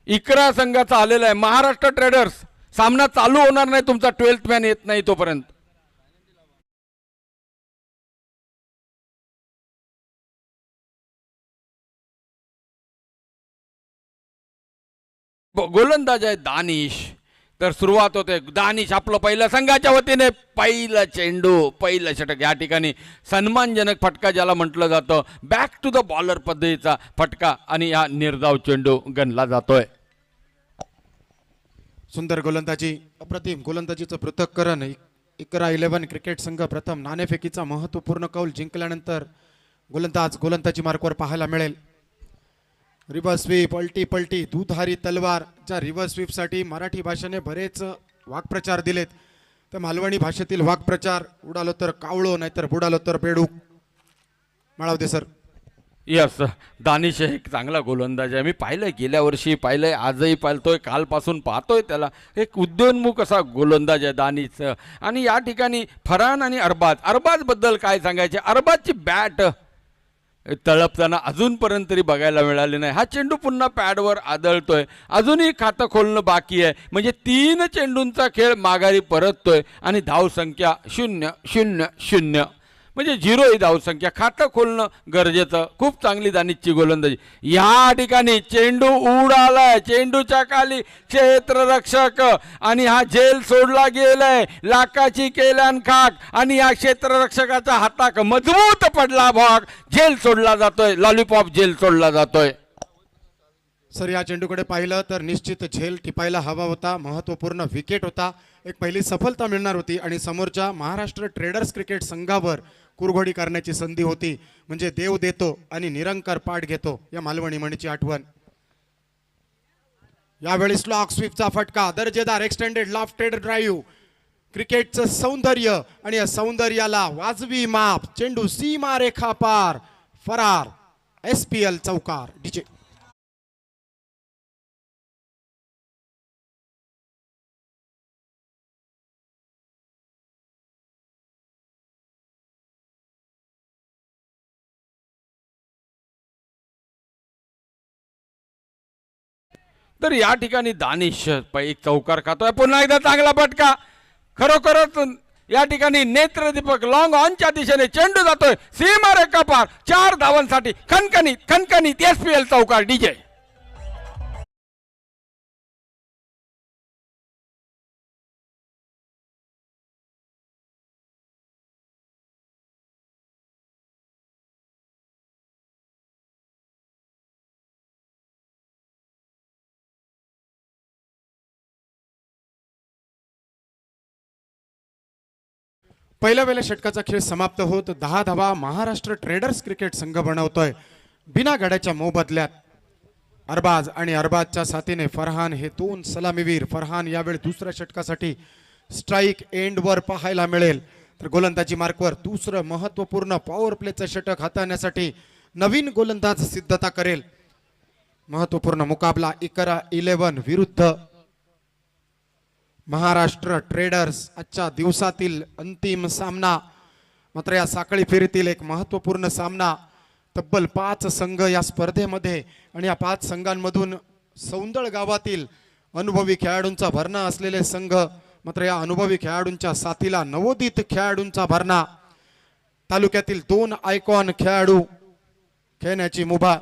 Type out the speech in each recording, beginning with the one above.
इकरा संघाचा आलेला आहे. महाराष्ट्र ट्रेडर्स सामना चालू होणार नाही तुमचा 12th मॅन येत नाही तोपर्यंत. गोलंदाज आहे दानिश. तर सुरुवात होते. दानिश आपलं पहिल्या संघाच्या वतीने पहिला चेंडू, पहिलं षटक. या ठिकाणी सन्मानजनक फटका ज्याला म्हटलं जातं, बॅक टू द बॉलर पद्धतीचा फटका आणि हा निर्धाव चेंडू गणला जातोय. सुंदर गोलंदाजी, अप्रतिम गोलंदाजीचं पृथक्करण. इकरा 11 क्रिकेट संघ प्रथम नाणेफेकीचा महत्त्वपूर्ण कौल जिंकल्यानंतर गोलंदाजी मार्कवर पाहायला मिळेल. रिव्हर्स स्वीप, पलटी पलटी, दुधारी तलवार. ज्या रिव्हर्स स्वीपसाठी मराठी भाषेने बरेच वाक्प्रचार दिलेत, तर मालवणी भाषेतील वाक्प्रचार उडालो तर कावळो, नाहीतर बुडालो तर बेडूक. माळवदे सर. यस, दानिश एक चांगला गोलंदाज आहे. मी पाहिलंय, गेल्या वर्षी पाहिलंय, आजही पाहतोय, कालपासून पाहतोय त्याला. एक उद्योन्मुख असा गोलंदाज आहे दानिश. आणि या ठिकाणी फरहान आणि अरबाज बद्दल काय सांगायचे. अरबाजची बॅट तळपताना अजूनपर्यंत तरी बघायला मिळाले नाही. हा चेंडू पुन्हा पॅडवर आदळतोय. अजूनही खातं खोलणं बाकी आहे. म्हणजे 3 चेंडूंचा खेळ माघारी परततोय आणि धावसंख्या 0-0-0, म्हणजे 0 ही धावसंख्या. खातं खोलणं गरजेचं. खूप चांगली दानिशची गोलंदाजी. या ठिकाणी चेंडू उडालाय, चेंडूच्या खाली क्षेत्ररक्षक आणि हा झेल सोडला गेलाय. लाकाची केल्यान खाक आणि या क्षेत्ररक्षकाच्या हाताक मजबूत पडला भाग. झेल सोडला जातोय, लॉलीपॉप झेल सोडला जातोय. सर, या चेंडूकडे पाहिलं तर निश्चित झेल टिपायला हवा होता. महत्त्वपूर्ण विकेट होता. एक पहिली सफलता मिळणार होती आणि समोरच्या महाराष्ट्र ट्रेडर्स क्रिकेट संघावर कुरघोडी करण्याची संधी होती. म्हणजे देव देतो आणि निरंकार पाठ घेतो, या मालवणी म्हणीची आठवण. यावेळी स्लॉक स्वीपचा फटका, दर्जेदार एक्सटेंडेड लॉफ्टेड ड्राईव्ह. क्रिकेटचं सौंदर्य आणि या सौंदर्याला वाजवी माप. चेंडू सीमा रेखा पार, फरार. SPL चौकार. डीजे. तर या ठिकाणी दानिश एक चौकार खातोय. पुन्हा एकदा चांगला फटका. खरोखरच या ठिकाणी नेत्रदीपक लॉंग ऑनच्या दिशेने चेंडू जातोय सीमा रेखा पार. 4 धावांसाठी खणखणीत SPL चौकार. डीजे. पहिल्या वेळेला षटकाचा खेळ समाप्त होत 10 धावा महाराष्ट्र ट्रेडर्स क्रिकेट संघ बनवतोय बिना गड्याच्या मोबदल्यात. अरबाज आणि अरबाजच्या साथीने फरहान हे 2 सलामीवीर. फरहान यावेळी दुसऱ्या षटकासाठी स्ट्राईक एंडवर पाहायला मिळेल. तर गोलंदाजी मार्कवर दुसरं महत्त्वपूर्ण पॉवर प्लेचं षटक हाताळण्यासाठी नवीन गोलंदाज सिद्धता करेल. महत्त्वपूर्ण मुकाबला इकरा 11 विरुद्ध महाराष्ट्र ट्रेडर्स. आजच्या दिवसातील अंतिम सामना. मात्र या साखळी फेरीतील एक महत्त्वपूर्ण सामना. तब्बल 5 संघ या स्पर्धेमध्ये आणि या 5 संघांमधून सौंदळ गावातील अनुभवी खेळाडूंचा भरणा असलेले संघ. मात्र या अनुभवी खेळाडूंच्या साथीला नवोदित खेळाडूंचा भरणा. तालुक्यातील 2 आयकॉन खेळाडू खेळण्याची मुभा.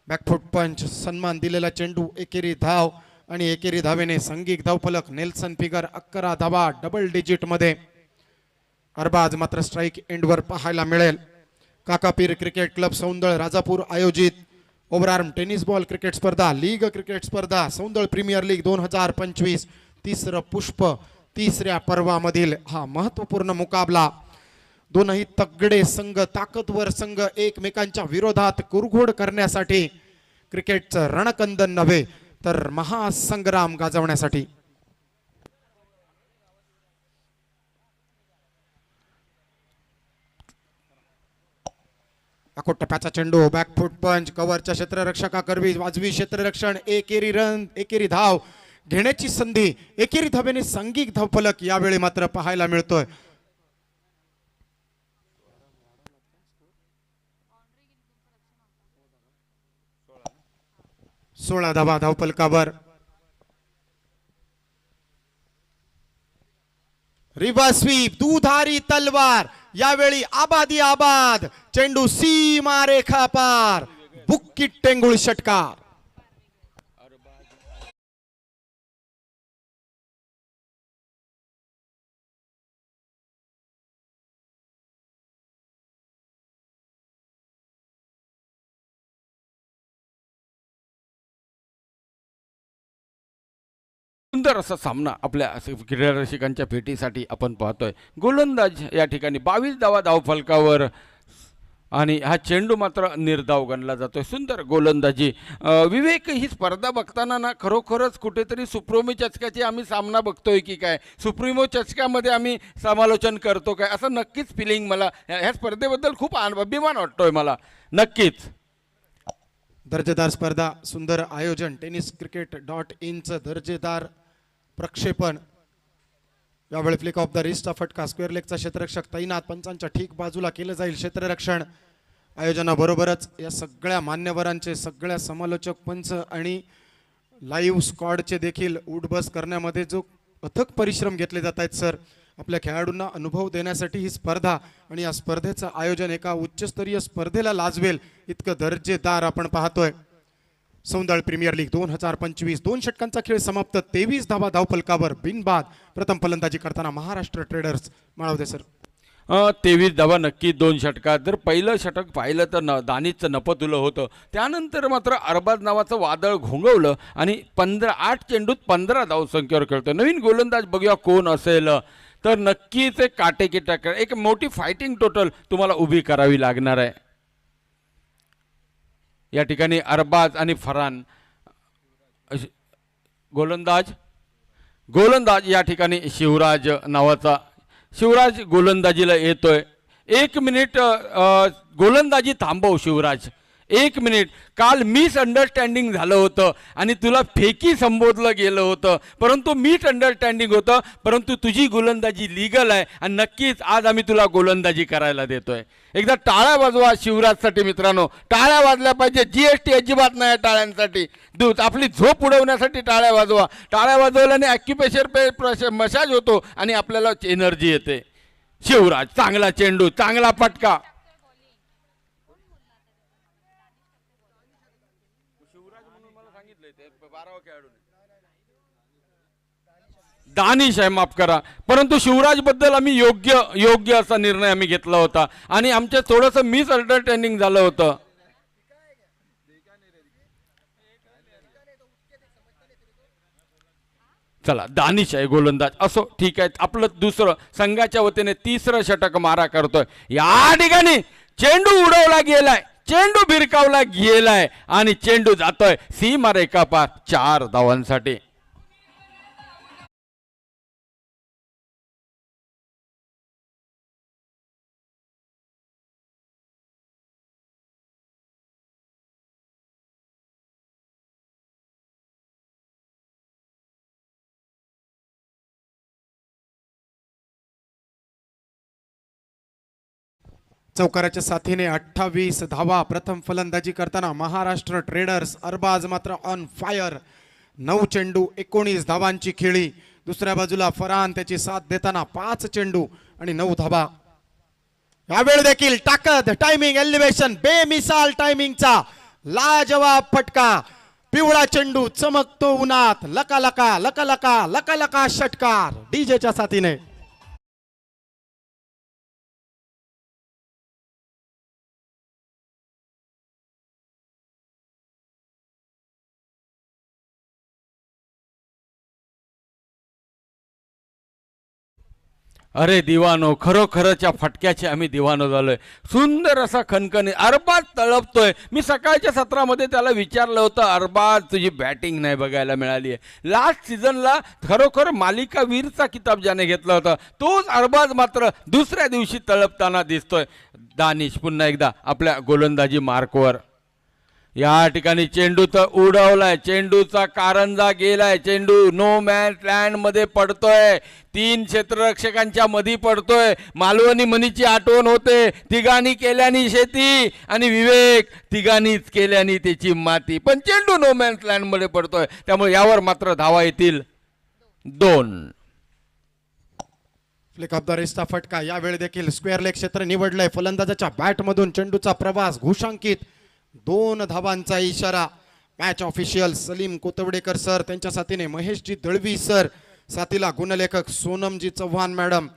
बॅकफूट पंच, सन्मान दिलेला चेंडू, एकेरी धाव आणि एकेरी धावेने सांघिक धावफलक. नेल्सन फिगर 11 धावा डबल डिजिट मध्ये. अरबाज मात्र स्ट्राईक एंडवर पाहायला मिळेल. काकापीर क्रिकेट क्लब सौंदळ राजापूर आयोजित ओव्हरआर्म टेनिस बॉल क्रिकेट स्पर्धा, लीग क्रिकेट स्पर्धा, सौंदळ प्रीमियर लीग 2025 तिसरं पुष्प, तिसऱ्या पर्वामधील हा महत्त्वपूर्ण मुकाबला. दोनही तगडे संघ, ताकदवर संघ एकमेकांच्या विरोधात कुरघोड करण्यासाठी, क्रिकेटचं रणकंदन नव्हे तर महासंग्राम गाजवण्यासाठी. अकोट टप्प्याचा चेंडू, बॅकफूट पंच, कव्हरच्या क्षेत्ररक्षकाकरवी वाजवी क्षेत्ररक्षण, एकेरी रन, एकेरी धाव घेण्याची संधी. एकेरी धावेने सांघिक धावफलक यावेळी मात्र पाहायला मिळतोय. 16 धावा धावफलकावर. रिव्हर्स स्वीप दुधारी तलवार, यावेळी आबादी आबाद, चेंडू सीमा रेखा पार, बुक्की टेंगुळ षटकार. सुंदर असा सामना आपल्या क्रीडा रसिकांच्या भेटीसाठी आपण पाहतोय. गोलंदाज या ठिकाणी 22 धावा धावफलकावर आणि हा चेंडू मात्र निर्धाव गणला जातोय. सुंदर गोलंदाजी. विवेक, ही स्पर्धा बघताना ना खरोखरच कुठेतरी सुप्रीमो चषकाची आम्ही सामना बघतोय की काय, सुप्रीमो चषकामध्ये आम्ही समालोचन करतो काय, असं नक्कीच फिलिंग मला ह्या स्पर्धेबद्दल खूप अभिमान वाटतोय मला. नक्कीच दर्जेदार स्पर्धा, सुंदर आयोजन, tenniscricket.inचं दर्जेदार प्रक्षेपण. यावेळी फ्लिक ऑफ द रिस्ट फटका, स्क्वेअर लेगचा क्षेत्ररक्षक तैनात, पंचांच्या ठीक बाजूला केलं जाईल क्षेत्ररक्षण. आयोजनाबरोबरच या सगळ्या मान्यवरांचे, सगळ्या समालोचक पंच आणि लाईव्ह स्क्वॉडचे देखील उठबस करण्यामध्ये जो अथक परिश्रम घेतले जात आहेत सर, आपल्या खेळाडूंना अनुभव देण्यासाठी ही स्पर्धा आणि या स्पर्धेचं आयोजन एका उच्चस्तरीय स्पर्धेला लाजवेल इतकं दर्जेदार आपण पाहतोय. सौंदळ प्रीमियर लीग 2025, 2 षटकांचा खेळ समाप्त. 23 धावा धावफलकावर बिनबाद. प्रथम फलंदाजी करताना महाराष्ट्र ट्रेडर्स. माळवदे सर. 23 धावा नक्की 2 षटकात. जर पहिलं षटक पाहिलं तर दानीचं नपतुलं होतं, त्यानंतर मात्र अरबाज नावाचं वादळ घोंगवलं आणि 8 चेंडूत 15 धावसंख्येवर खेळतो. नवीन गोलंदाज बघूया कोण असेल, तर नक्कीच एक काटेकी टक्कर, एक मोठी फायटिंग टोटल तुम्हाला उभी करावी लागणार आहे. या ठिकाणी अरबाज आणि फरान गोलंदाज या ठिकाणी शिवराज नावाचा, शिवराज गोलंदाजीला येतोय. 1 मिनिट गोलंदाजी थांबव शिवराज, 1 मिनिट. काल मिसअंडरस्टँडिंग झालं होतं आणि तुला फेकी संबोधलं गेलं होतं, परंतु मिसअंडरस्टँडिंग होतं, परंतु तुझी गोलंदाजी लीगल आहे आणि नक्कीच आज आम्ही तुला गोलंदाजी करायला देतोय. एकदा टाळ्या वाजवा शिवराजसाठी मित्रांनो, टाळ्या वाजल्या पाहिजे. GST अजिबात नाही टाळ्यांसाठी. आपली झोप उडवण्यासाठी टाळ्या वाजवा. टाळ्या वाजवल्याने ॲक्युप्रेशर मसाज होतो आणि आपल्याला एनर्जी येते. शिवराज, चांगला चेंडू, चांगला फटका. दानिश आहे, माफ करा, परंतु शिवराज बद्दल आम्ही योग्य असा निर्णय आम्ही घेतला होता आणि आमच्या थोडंसं मिसअंडरस्टँडिंग झालं होतं. चला, दानिश आहे गोलंदाज. असो, ठीक आहे. आपलं दुसरं संघाच्या वतीने 3रं षटक मारा करतोय. या ठिकाणी चेंडू उडवला गेलाय, चेंडू भिरकावला गेलाय आणि चेंडू जातोय सीमा रेखा पार 4 धावांसाठी. चौकाराच्या साथीने 28 धावा. प्रथम फलंदाजी करताना महाराष्ट्र ट्रेडर्स. अरबाज मात्र ऑन फायर. 9 चेंडू 19 धावांची खेळी. दुसऱ्या बाजूला फरहान त्याची साथ देताना 5 चेंडू आणि 9 धावा. यावेळी देखील ताकद, टायमिंग, एलिव्हेशन, बेमिसाल टायमिंगचा लाजवाब फटका. पिवळा चेंडू चमकतो उन्हात. लका लका लका लका लका लका षटकार डीजेच्या साथीने. अरे दिवानो, खरोखरच या फटक्याचे आम्ही दिवानो झालोय. सुंदर असा खणखणी अरबाज तळपतोय. मी सकाळच्या सत्रामध्ये त्याला विचारलं होतं, अरबाज तुझी बॅटिंग नाही बघायला मिळाली आहे. लास्ट सीझनला खरोखर मालिका वीरचा किताब ज्याने घेतला होता तोच अरबाज मात्र दुसऱ्या दिवशी तळपताना दिसतोय. दानिश पुन्हा एकदा आपल्या गोलंदाजी मार्कवर. या ठिकाणी चेंडू तर उडवलाय, चेंडूचा कारंजा गेलाय, चेंडू नो मॅन लँड मध्ये पडतोय, 3 क्षेत्ररक्षकांच्या मध्ये पडतोय. मालवणी मनीची आठवण होते, तिघांनी केल्यानी शेती आणि विवेक तिघांनीच केल्यानी त्याची माती, पण चेंडू नो मॅन लँड मध्ये पडतोय, त्यामुळे यावर मात्र धावा येतील 2. फ्लिक ऑफ द रिस्टचा फटका. यावेळी देखील स्क्वेअर लेग क्षेत्र निवडलंय. फलंदाजाच्या बॅटमधून चेंडूचा प्रवास घुशांकित. 2 धावांचा इशारा. Match official Salim Kotwadekar sir, त्यांच्या साथीने महेशजी दळवी सर, साथीला गुणलेखक सोनमजी चव्हाण मॅडम.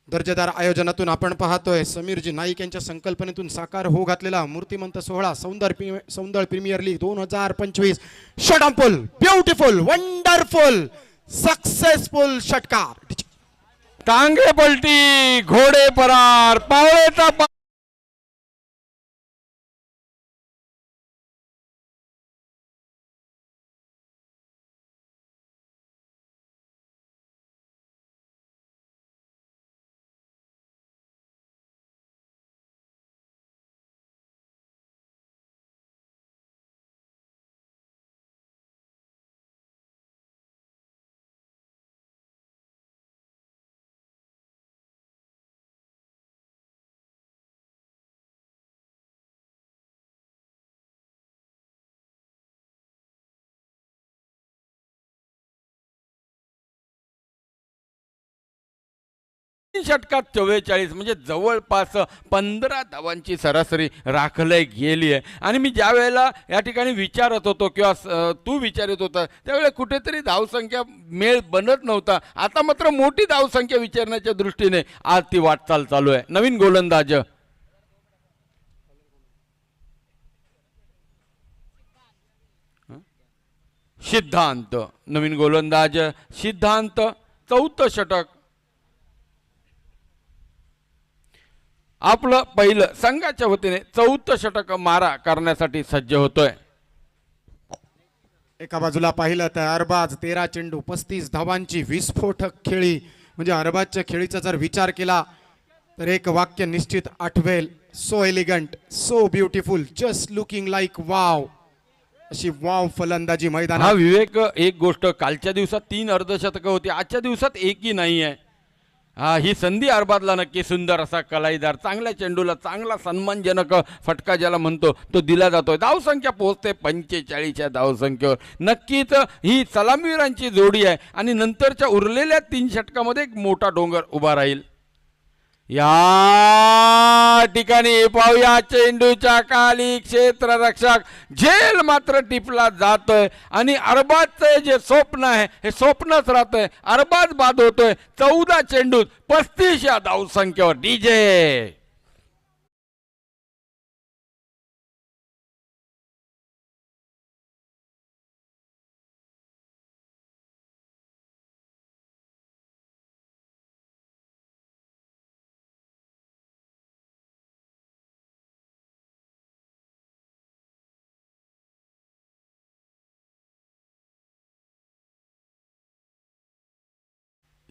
दर्जेदार आयोजनातून आपण पाहतोय समीरजी नाईक यांच्या संकल्पनेतून साकार होऊ घातलेला मूर्तिमंत सोहळा सौंदर्य प्रीमियर लीग 2025. षटंपुल, ब्युटिफुल, वंडरफुल, सक्सेसफुल षटकार. टांगे पलटी, घोडे परार, पावळेचा षटकात 44 म्हणजे जवळपास 15 धावांची सरासरी राखली गेली आहे. आणि मी ज्या वेळेला या ठिकाणी विचारत होतो किंवा तू विचारत होता त्यावेळेला कुठेतरी धावसंख्या मेळ बनत नव्हता. आता मात्र मोठी धावसंख्या विचारण्याच्या दृष्टीने आज ती वाटचाल चालू आहे. नवीन गोलंदाज सिद्धांत, नवीन गोलंदाज सिद्धांत, 4थं षटक. आपलं पहिलं संघाच्या वतीने 4थं षटक मारा करण्यासाठी सज्ज होतोय. एका बाजूला पाहिलं तर अरबाज 13 चेंडू 35 धावांची विस्फोटक खेळी. म्हणजे अरबाजच्या खेळीचा जर विचार केला तर एक वाक्य निश्चित आठवेल. So elegant, so beautiful, just looking like wow. अशी वाव फलंदाजी मैदानात. हा विवेक, एक गोष्ट, कालच्या दिवसात 3 अर्धशतकं होती, आजच्या दिवसात एकही नाही आहे. हा, ही संधी अरबाजला नक्की सुंदर असा कलाईदार, चांगल्या चेंडूला चांगला सन्मानजनक फटका ज्याला म्हणतो तो दिला जातोय. धावसंख्या पोहोचते 45 या धावसंख्येवर. नक्कीच ही सलामीवीरांची जोडी आहे आणि नंतरच्या उरलेल्या 3 षटकामध्ये एक मोठा डोंगर उभा राहील. या ठिकाणी पाहूया चेंडूच्या खाली क्षेत्ररक्षक झेल मात्र टिपला जातोय आणि अरबाजचे जे स्वप्न आहे हे स्वप्नच राहतंय. अरबाज बाद होतोय 14 चेंडूत 35 या धावसंख्येवर. डीजे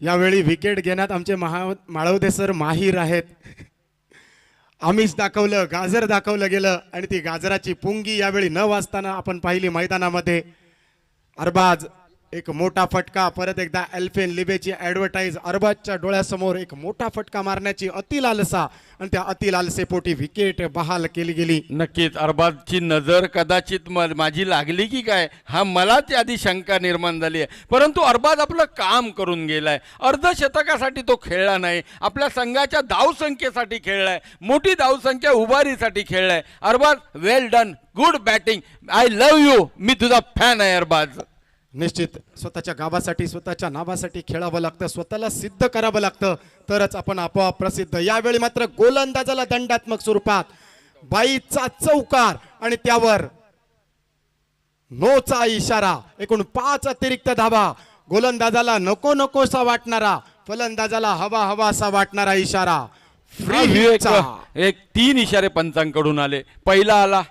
यावेळी विकेट घेण्यात आमचे माळवदे सर माहीर आहेत. आमिष दाखवलं, गाजर दाखवलं गेलं आणि ती गाजराची पुंगी यावेळी न वाजताना आपण पाहिली मैदानामध्ये. अरबाज एक मोठा फटका. परत एकदा एल्फेन लिबेची ॲडव्हर्टाईज. अरबाजच्या डोळ्यासमोर एक मोठा फटका मारण्याची अति लालसा आणि त्या अति लालसेपोटी विकेट बहाल केली गेली. नक्कीच अरबाजची नजर कदाचित माझी लागली की काय, हा मलाच आधी शंका निर्माण झाली आहे. परंतु अरबाज आपलं काम करून गेलाय. अर्धशतकासाठी तो खेळला नाही, आपल्या संघाच्या धावसंख्येसाठी खेळलाय, मोठी धावसंख्या उभारीसाठी खेळलाय. Arbaz well done, good batting, I love you, मी तुझा फॅन आहे अरबाज. निश्चित स्वतःच्या गावासाठी स्वतःच्या नावासाठी खेळावं लागतं, स्वतःला सिद्ध करावं लागतं, तरच आपण आपोआप प्रसिद्ध. यावेळी मात्र गोलंदाजाला दंडात्मक स्वरूपात बाईचा चौकार आणि त्यावर नोचा इशारा. एकूण 5 अतिरिक्त धावा. गोलंदाजाला नको नकोसा वाटणारा, फलंदाजाला हवा हवासा वाटणारा इशारा. एक 3 इशारे पंचांकडून आले. पहिला आला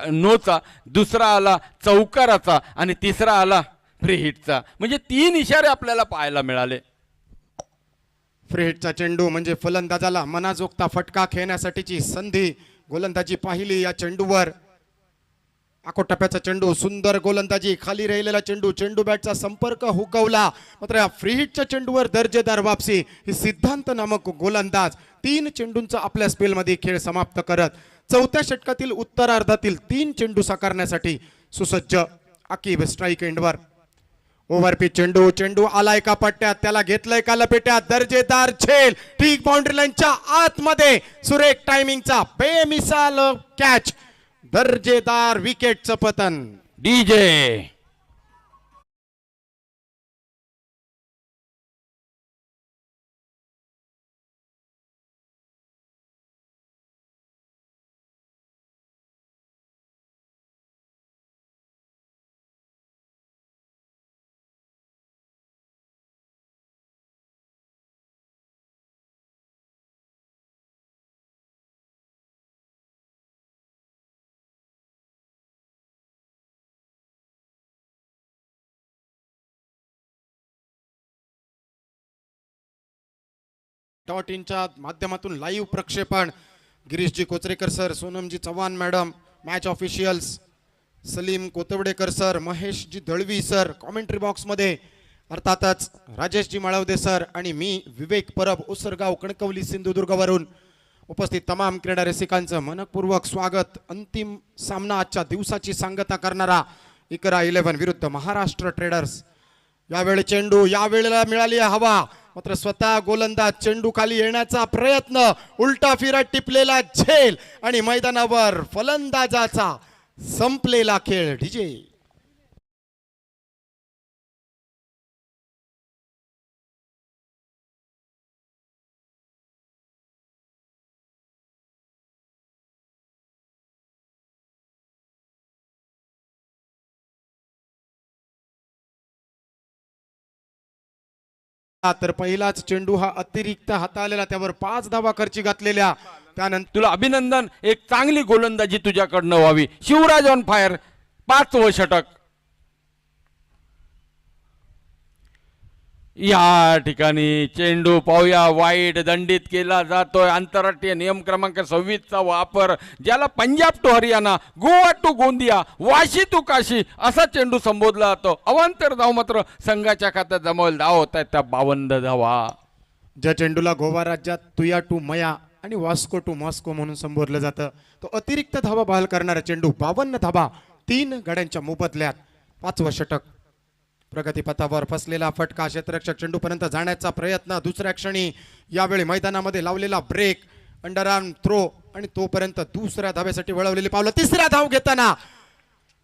नोचा, दुसरा आला चौकाराचा आणि तिसरा आला फ्री हिटचा. म्हणजे 3 इशारे आपल्याला पाहायला मिळाले. फ्री हिटचा चेंडू म्हणजे फलंदाजाला मनाजोगता फटका खेळण्यासाठीची संधी. गोलंदाजी पाहिली या चेंडूवर. आकोटप्प्याचा चेंडू, सुंदर गोलंदाजी, खाली राहिलेला चेंडू, चेंडू बॅटचा संपर्क हुकवला, मात्र या फ्री हिटच्या चेंडूवर दर्जेदार वापसी. ही सिद्धांत नामक गोलंदाज 3 चेंडूंचा आपल्या स्पेलमध्ये खेळ समाप्त करत चौथ्या षटकातील उत्तरार्धातील 3 चेंडू साकारण्यासाठी सुसज्ज. आकिब स्ट्राईक एंडवर. ओव्हरपिच चेंडू, चेंडू आलाय का पट्ट्यात, त्याला घेतलंय का लपेट्यात, दर्जेदार झेल ठीक बाउंड्री लाईनच्या आतमध्ये, सुरेख टायमिंगचा बेमिसाल कॅच, दर्जेदार विकेटचं पतन. डीजे .inच्या माध्यमातून लाईव्ह प्रक्षेपण. Girishji Kocharekar sir, Sonamji Chavan madam, match officials Salim Kotwadekar sir, Maheshji Dalvi sir, commentary बॉक्समध्ये अर्थातच राजेशजी माळवदे सर आणि मी विवेक परब, उसरगाव कणकवली सिंधुदुर्गवरून उपस्थित तमाम क्रीडा रसिकांचं मनपूर्वक स्वागत. अंतिम सामना आजच्या दिवसाची सांगता करणारा इकरा 11 विरुद्ध महाराष्ट्र ट्रेडर्स. यावेळी चेंडू, यावेळेला मिळाली हवा, मात्र स्वतः गोलंदाज चेंडू खाली येण्याचा प्रयत्न, उलटा फिरत टिपलेला झेल आणि मैदानावर फलंदाजाचा संपलेला खेळ. डीजे तर पहिलाच चेंडू हा अतिरिक्त हाताळलेला, त्यावर 5 धावा खर्ची घातलेल्या. त्यानंतर तुला अभिनंदन, एक चांगली गोलंदाजी तुझ्याकडनं व्हावी. शिवराज ऑन फायर, 5वं षटक. या ठिकाणी चेंडू पाहूया, वाईड दंडित केला जातोय. आंतरराष्ट्रीय नियम क्रमांक 26चा वापर, ज्याला Punjab to Haryana, Goa to Gondia, Vashi to Kashi असा चेंडू संबोधला जातो. अवांतर धाव मात्र संघाच्या खात्यात जमवल धाव होत आहेत त्या 52 धावा. ज्या चेंडूला गोवा राज्यात तुया टू मया आणि वास्को टू मॉस्को म्हणून संबोधलं जातं, तो अतिरिक्त धावा बहाल करणारा चेंडू. 52 धावा 3 गड्यांच्या मोबदल्यात. 5वं षटक. प्रगतीपथावर फसलेला फटका, क्षेत्ररक्षक चेंडूपर्यंत जाण्याचा प्रयत्न, दुसऱ्या क्षणी यावेळी मैदानामध्ये लावलेला ब्रेक, अंडरआर्म थ्रो आणि तोपर्यंत दुसऱ्या धाव्यासाठी वळवलेली पावलं. 3रा धाव घेताना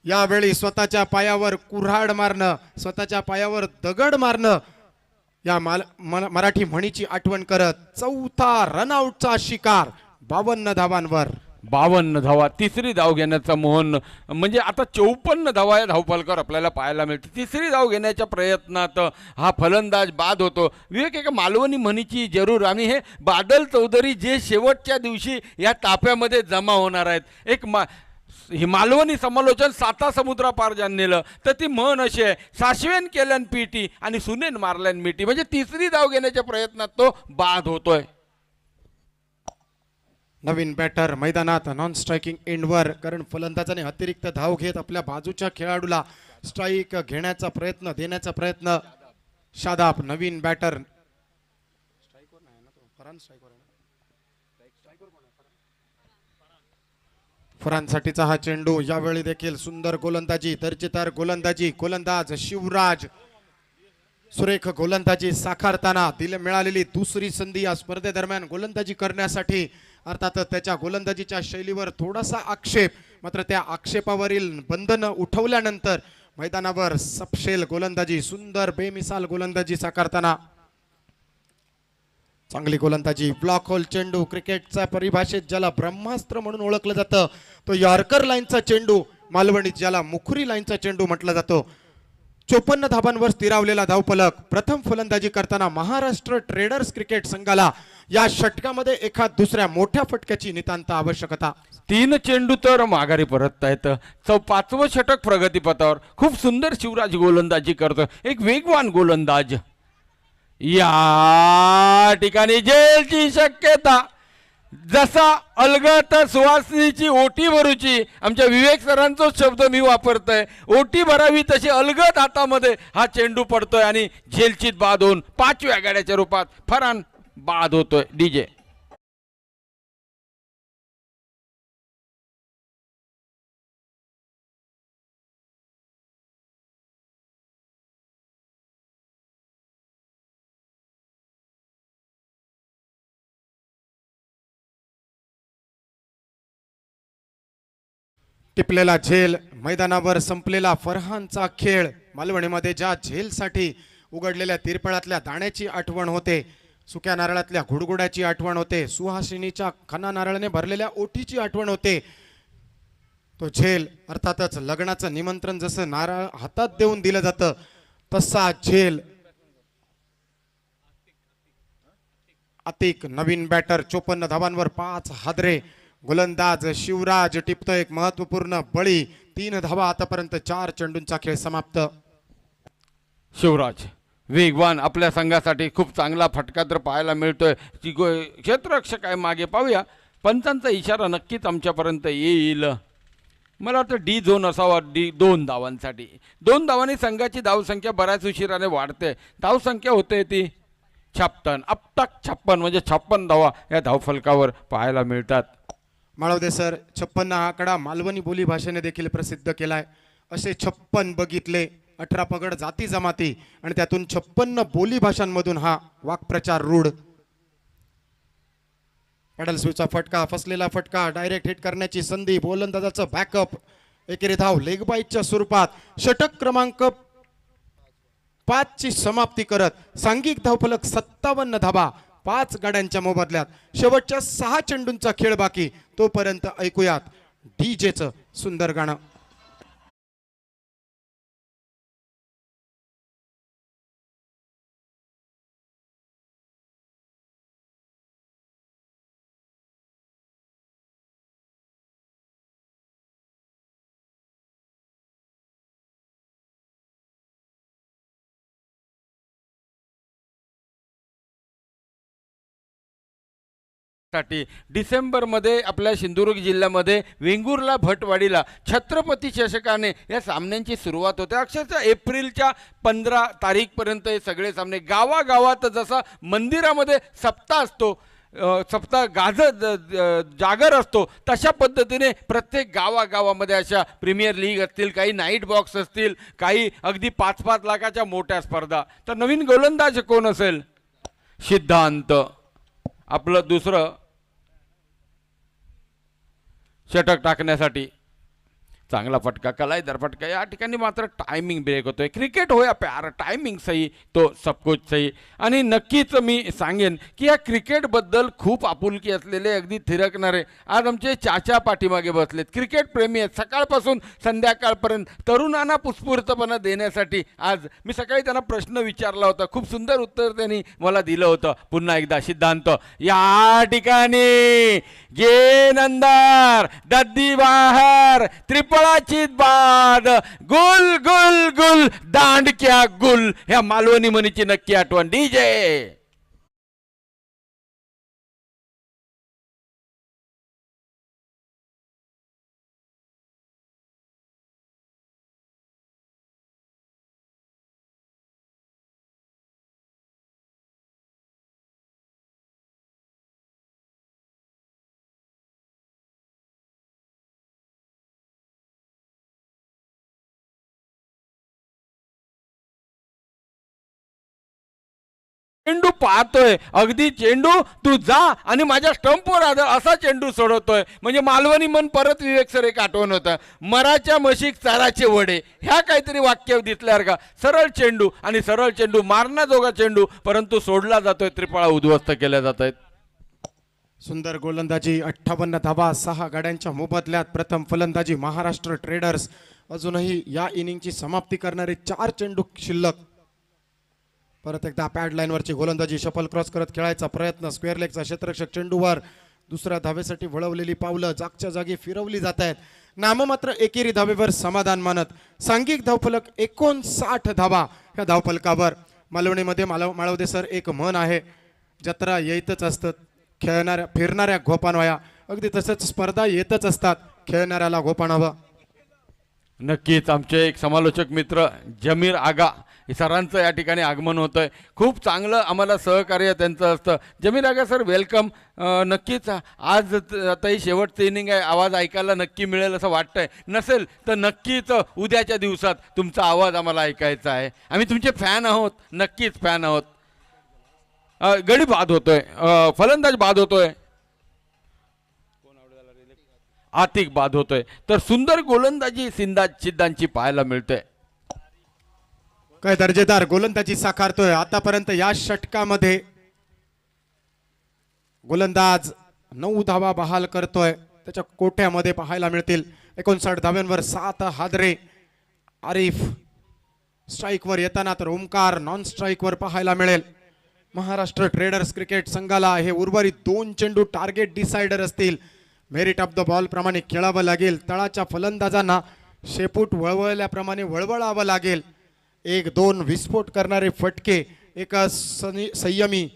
यावेळी स्वतःच्या पायावर कुऱ्हाड मारणं, स्वतःच्या पायावर दगड मारणं, या मराठी म्हणीची आठवण करत 4था रनआउटचा शिकार. 52 धावांवर 52 धावा. 3री धाव घेण्याचा मोहन, म्हणजे आता 54 धावा या धावफलकावर आपल्याला पाहायला मिळते. 3री धाव घेण्याच्या प्रयत्नात हा फलंदाज बाद होतो. विवेक, एका मालवणी म्हणीची जरूर, आणि हे बादल चौधरी जे शेवटच्या दिवशी या ताफ्यामध्ये जमा होणार आहेत, एक ही मालवणी समालोचन 7 समुद्रा पार जाणलेलं, तर ती म्हण अशी आहे, साशवेन केल्यान पीटी आणि सुनेन मारल्यान मिटी. म्हणजे 3री धाव घेण्याच्या प्रयत्नात तो बाद होतोय. नवीन बॅटर मैदानात, नॉन स्ट्रायकिंग एंडवर, कारण फलंदाजाने अतिरिक्त धाव घेत आपल्या बाजूच्या खेळाडूला स्ट्राईक घेण्याचा प्रयत्न, देण्याचा प्रयत्न. शादाब नवीन बॅटर. फरांसाठीचा हा चेंडू. यावेळी देखील सुंदर गोलंदाजी, दर्जेदार गोलंदाजी. गोलंदाज शिवराज सुरेख गोलंदाजी साकारताना मिळालेली 2री संधी या स्पर्धेदरम्यान गोलंदाजी करण्यासाठी. अर्थात त्याच्या गोलंदाजीच्या शैलीवर थोडासा आक्षेप, मात्र त्या आक्षेपावरील बंधन उठवल्यानंतर मैदानावर सपशेल गोलंदाजी, सुंदर बेमिसाल गोलंदाजी साकारताना. चांगली गोलंदाजी. ब्लॉक होल चेंडू, क्रिकेटच्या परिभाषेत ज्याला ब्रह्मास्त्र म्हणून ओळखलं जातं, तो यॉर्कर लाईनचा चेंडू, मालवणीत ज्याला मुखुरी लाईनचा चेंडू म्हटलं जातो. 54 धाबांवर स्थिरावलेला धावफलक. प्रथम फलंदाजी करताना महाराष्ट्र ट्रेडर्स क्रिकेट संघाला या षटकामध्ये एखाद दुसऱ्या मोठ्या फटक्याची नितांत आवश्यकता. 3 चेंडू तर माघारी परतता येतं. 5वं षटक प्रगतीपथावर. खूप सुंदर शिवराज गोलंदाजी करतो, एक वेगवान गोलंदाज. या ठिकाणी जेलची शक्यता. जसा अलगत सुवासिनीची ओटी भरूची, आमच्या विवेक सरांचाच शब्द मी वापरतोय, ओटी भरावी तशी अलगत हातामध्ये हा चेंडू पडतोय आणि झेलचीत बाद होऊन 5व्या गाड्याच्या रूपात फरान बाद होतोय. डीजे टिपलेला झेल, मैदानावर संपलेला फरहानचा खेळ. मालवणीमध्ये ज्या झेलसाठी उघडलेल्या तिरपळातल्या दाण्याची आठवण होते, सुक्या नारळातल्या घुडघुडाची आठवण होते, सुहासिनीच्या खना नारळाने भरलेल्या ओठीची आठवण होते. तो झेल अर्थातच लग्नाचं निमंत्रण जसं नारळ हातात देऊन दिलं जातं तसा झेल. अतिक नवीन बॅटर 54 धावांवर 5 हादरे. गोलंदाज शिवराज टिपतो एक महत्वपूर्ण बळी. 3 धावा आतापर्यंत 4 चेंडूंचा खेळ समाप्त. शिवराज वेगवान, आपल्या संघासाठी खूप चांगला फटका तर पाहायला मिळतोय. क्षेत्ररक्षक आहे मागे, पाहूया. पंचांचा इशारा नक्कीच आमच्यापर्यंत येईल. मला वाटतं डी झोन असावा. 2 धावांसाठी 2 धावांनी संघाची धावसंख्या बऱ्याच उशिराने वाढते. धावसंख्या होते ती 56. अब तक 56 म्हणजे 56 धावा या धावफलकावर पाहायला मिळतात. माळवदे सर 56 हा आकडा मालवणी बोली भाषेने देखील प्रसिद्ध केलाय. असे 56 बघितले, 18 पगड जाती जमाती आणि त्यातून 56 बोली भाषांमधून हा वाक्प्रचार रूढ. पॅडल स्विचचा फटका, फसलेला फटका, डायरेक्ट हिट करण्याची संधी, गोलंदाजाचं बॅकअप, एकेरी धाव लेग बाईटच्या स्वरूपात. षटक क्रमांक 5 ची समाप्ती करत सांघिक धावफलक 57 धावा 5 गाड्यांच्या मोबदल्यात. शेवटच्या 6 चेंडूंचा खेळ बाकी. तोपर्यंत ऐकूयात डीजेचं सुंदर गाणं. साठी डिसेंबरमध्ये आपल्या सिंधुदुर्ग जिल्ह्यामध्ये वेंगुर्ला भटवाडीला छत्रपती चषकाने या सामन्यांची सुरुवात होते. अक्षरशः एप्रिलच्या 15 तारीखपर्यंत हे सगळे सामने गावागावात, जसा मंदिरामध्ये सप्ताह असतो, सप्ताह जागर असतो, तशा पद्धतीने प्रत्येक गावागावामध्ये अशा प्रीमियर लीग असतील, काही नाईट बॉक्स असतील, काही अगदी 5-5 लाखाच्या मोठ्या स्पर्धा. तर नवीन गोलंदाज कोण असेल? सिद्धांत. आपलं दुसरं षटक टाकण्यासाठी चांगला फटका, कलाईदार फटका. या ठिकाणी मात्र टायमिंग ब्रेक होतोय. क्रिकेट होया प्यार, टायमिंग सही तो सब कुछ सही. आणि नक्कीच मी सांगेन की या क्रिकेटबद्दल खूप आपुलकी असलेले, अगदी थिरकणारे आज आमचे चाचा पाठीमागे बसलेत. क्रिकेट प्रेमी आहेत. सकाळपासून संध्याकाळपर्यंत तरुणांना पुस्फूर्तपणा देण्यासाठी आज मी सकाळी त्यांना प्रश्न विचारला होता. खूप सुंदर उत्तर त्यांनी मला दिलं होतं. पुन्हा एकदा सिद्धांत या ठिकाणी गे नंदार दद्दी बाहेर, त्रिपळाची बाद, गुल गुल गुल दांडक्या गुल. ह्या मालवणी म्हणीची नक्की आठवण. डीजे चेंडू पाहतोय, अगदी चेंडू तू जा आणि माझ्या स्टंपवर आदळ असा चेंडू सोडवतोय. म्हणजे मालवणी मन परत विवेक सर एक आठवण होतं. मराच्या म्हशीक चाराचे वडे, ह्या काहीतरी वाक्य दिसल्यावर का. सरळ चेंडू आणि सरळ चेंडू, मारण्याजोगा चेंडू, परंतु सोडला जातोय, त्रिपळा उद्ध्वस्त केल्या जात आहेत. सुंदर गोलंदाजी, 58 धावा 6 गाड्यांच्या मोबदल्यात. प्रथम फलंदाजी महाराष्ट्र ट्रेडर्स. अजूनही या इनिंगची समाप्ती करणारे 4 चेंडू शिल्लक. परत एकदा पॅड लाईनवरची गोलंदाजी, शफल क्रॉस करत खेळायचा प्रयत्न. स्क्वेअर लेगचा क्षेत्ररक्षक चेंडूवर. दुसऱ्या धावेसाठी वळवलेली पावलं जागच्या जागी फिरवली जात आहेत. नाममात्र एकेरी धावेवर समाधान मानत सांघिक धावफलक 59 धावा ह्या धावफलकावर. मालवणीमध्ये माळवदे सर एक म्हण आहे, जत्रा येतच असतं खेळणाऱ्या फिरणाऱ्या घोपानवाया. अगदी तसंच स्पर्धा येतच असतात, खेळणाऱ्याला घोपाण हवं. नक्कीच आमचे एक समालोचक मित्र जमीर आगा हे सरांचं या ठिकाणी आगमन होतं आहे. खूप चांगलं आम्हाला सहकार्य त्यांचं असतं. जमीर आगा सर वेलकम. नक्कीच आज आताही शेवटचं इनिंग आहे, आवाज ऐकायला नक्की मिळेल असं वाटतंय. नसेल तर नक्कीच उद्याच्या दिवसात तुमचा आवाज आम्हाला ऐकायचा आहे. आम्ही तुमचे फॅन आहोत, नक्कीच फॅन आहोत. गडी बाद होतोय, फलंदाज बाद होतोय, आतिक बाद होतोय. तर सुंदर गोलंदाजी सिद्धांची पाहायला मिळते. काय दर्जेदार गोलंदाजी साकारतोय आतापर्यंत या षटकामध्ये. गोलंदाज 9 धावा बहाल करतोय, त्याच्या कोठ्यामध्ये पाहायला मिळतील. 59 धाव्यांवर 7 हादरे. आरिफ स्ट्राईकवर येताना तर ओमकार नॉन स्ट्राईकवर पाहायला मिळेल. महाराष्ट्र ट्रेडर्स क्रिकेट संघाला हे उर्वरित 2 चेंडू टार्गेट डिसाइडर असतील. मेरिट ऑफ द बॉल प्रमाणे खेळावं लागेल. तळाच्या फलंदाजांना शेपूट वळवळल्याप्रमाणे वळवळावं लागेल. 1-2 विस्फोट करणारे फटके एका संयमी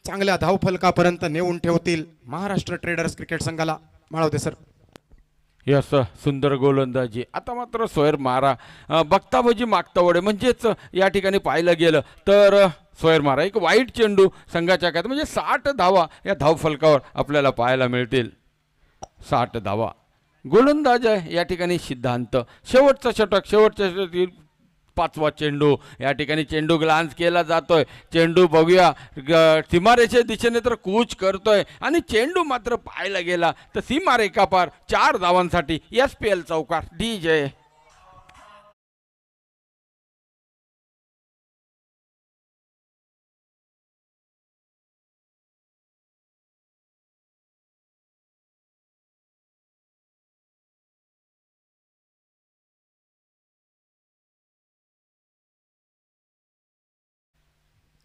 चांगल्या धावफलकापर्यंत नेऊन ठेवतील महाराष्ट्र ट्रेडर्स क्रिकेट संघाला. माळवते सर. यस, सुंदर गोलंदाजी. आता मात्र सोयर मारा बघताभोजी मागतावडे म्हणजेच या ठिकाणी पाहिलं गेलं तर सोयर मारा एक वाईट चेंडू संघाच्या खात्यात म्हणजे 60 धावा या धावफलकावर आपल्याला पाहायला मिळतील. 60 धावा. गोलंदाज आहे या ठिकाणी सिद्धांत. शेवटचा षटक, शेवटच्या षटकातील 5वा चेंडू. या ठिकाणी चेंडू ग्लान्स केला जातोय. चेंडू बघूया सीमारेषे दिशेने तर कूच करतोय आणि चेंडू मात्र पाहायला गेला तर सीमारेखा पार 4 धावांसाठी SPL चौकार. DJ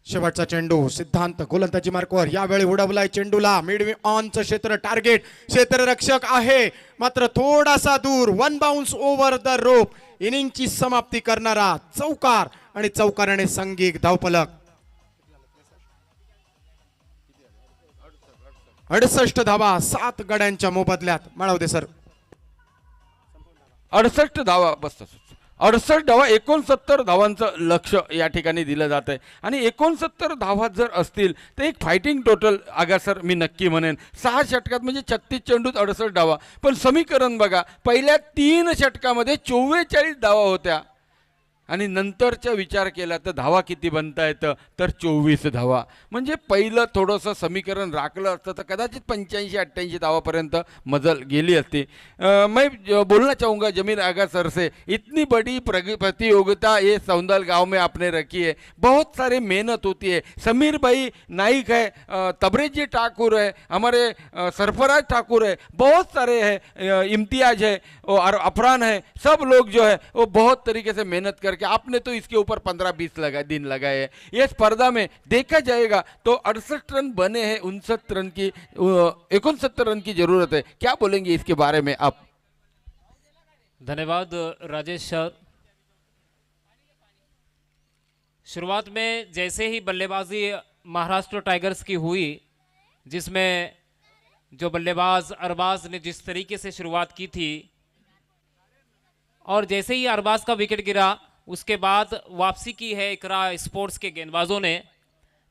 शेवटचा चेंडू. सिद्धांत गोलंदाजी मार्कवर यावेळी उडवलाय चेंडूला. मिड ऑनचं क्षेत्र टार्गेट. क्षेत्ररक्षक आहे मात्र थोडासा दूर. 1 बाउन्स ओव्हर द रोप. इनिंगची समाप्ती करणारा चौकार आणि चौकाराने संघिक धावफलक. 68 धावा 7 गड्यांच्या मोबदल्यात. माळवदे सर. 68 धावा बस 68 धावा 69 धावांचं लक्ष या ठिकाणी दिलं जात आहे. आणि 69 धावा जर असतील तर एक फायटिंग टोटल आगा सर मी नक्की म्हणेन 6 षटकात म्हणजे 36 चेंडूत 68 धावा. पण समीकरण बघा, पहिल्या 3 षटकामध्ये 44 धावा होत्या आणि नंतरचा विचार केला तर धावा किती बनता येतं तर 24 धावा. म्हणजे पहिलं थोडंसं समीकरण राखलं असतं तर कदाचित 85-88 धावापर्यंत मजल गेली असती. मैं बोलना चाहूँगा जमीर आगा सर से, इतनी बड़ी प्रतियोगिता ये सौंदल गांव में आपने रखी है, बहुत सारी मेहनत होती है. समीर भाई नाइक है, तबरेज जी ठाकुर है, हमारे सरफराज ठाकुर है, बहुत सारे हैं, इम्तियाज है और अफरान है, सब लोग जो है वो बहुत तरीके से मेहनत करके आपने तो इसके ऊपर 15-20 दिन लगाए हैं. ये स्पर्धा में देखा जाएगा तो 68 रन बने हैं. 69 रन की जरूरत है. क्या बोलेंगे इसके बारे में आप? धन्यवाद राजेश सर. शुरुआत में जैसे ही बल्लेबाजी महाराष्ट्र टाइगर्स की हुई, जिसमें जो बल्लेबाज अरबाज ने जिस तरीके से शुरुआत की थी और जैसे ही अरबाज का विकेट गिरा उसके बाद वापसी की है इकरा स्पोर्ट्स के गेंदबाजों ने.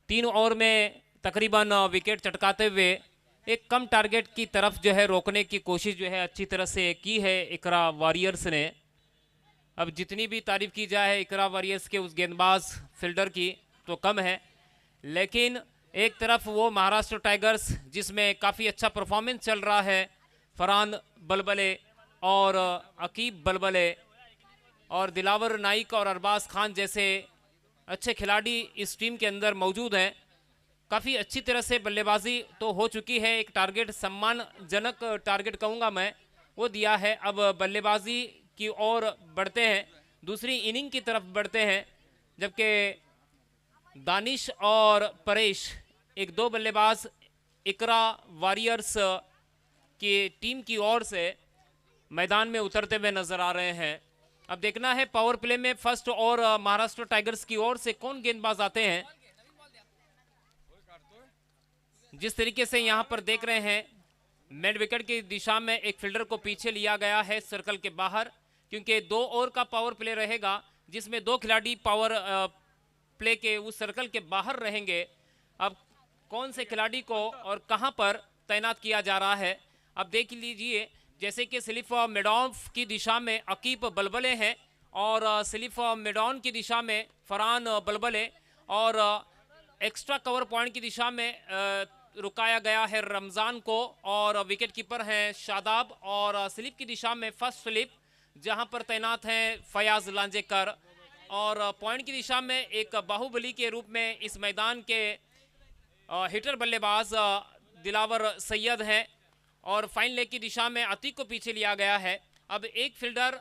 3 ओवर में तकरीबन विकेट चटकाते हुए एक कम टारगेट की तरफ जो है रोकने की कोशिश जो है अच्छी तरह से की है इकरा वॉरियर्स ने. अब जितनी भी तारीफ की जाए इकरा वॉरियर्स के उस गेंदबाज फील्डर की तो कम है, लेकिन एक तरफ वो महाराष्ट्र टाइगर्स जिसमें काफ़ी अच्छा परफॉर्मेंस चल रहा है, फरहान बलबले और अकीब बलबले और दिलावर नाइक और अरबाज खान जैसे अच्छे खिलाड़ी इस टीम के अंदर मौजूद हैं. काफ़ी अच्छी तरह से बल्लेबाजी तो हो चुकी है, एक टारगेट सम्मानजनक टारगेट कहूँगा मैं वो दिया है. अब बल्लेबाजी की ओर बढ़ते हैं, दूसरी इनिंग की तरफ बढ़ते हैं, जबकि दानिश और परेश एक 2 बल्लेबाज इकरा वॉरियर्स की टीम की ओर से मैदान में उतरते हुए नजर आ रहे हैं. अब देखना है पावर प्ले में फर्स्ट और महाराष्ट्र टाइगर्स की ओर से कौन गेंदबाज आते हैं. जिस तरीके से यहाँ पर देख रहे हैं, मिड विकेट की दिशा में एक फील्डर को पीछे लिया गया है सर्कल के बाहर, क्योंकि 2 ओवर का पावर प्ले रहेगा जिसमें 2 खिलाड़ी पावर प्ले के उस सर्कल के बाहर रहेंगे। अब कौन से खिलाड़ी को और कहां पर तैनात किया जा रहा है, अब देख लीजिए। जैसे कि स्लिफ मेडॉफ की दिशा में अकीब बलबले हैं और स्लिफ मेडॉन की दिशा में फरहान बलबले, और एक्स्ट्रा कवर पॉइंट की दिशा में रुकाया गया है रमज़ान को, और विकेट कीपर हैं शादाब, और स्लिप की दिशा में फर्स्ट स्लिप जहां पर तैनात हैं फयाज लांजेकर, और पॉइंट की दिशा में एक बाहुबली के रूप में इस मैदान के हिटर बल्लेबाज दिलावर सैयद हैं, और फाइन लेग की दिशा में अतीक को पीछे लिया गया है। अब एक फील्डर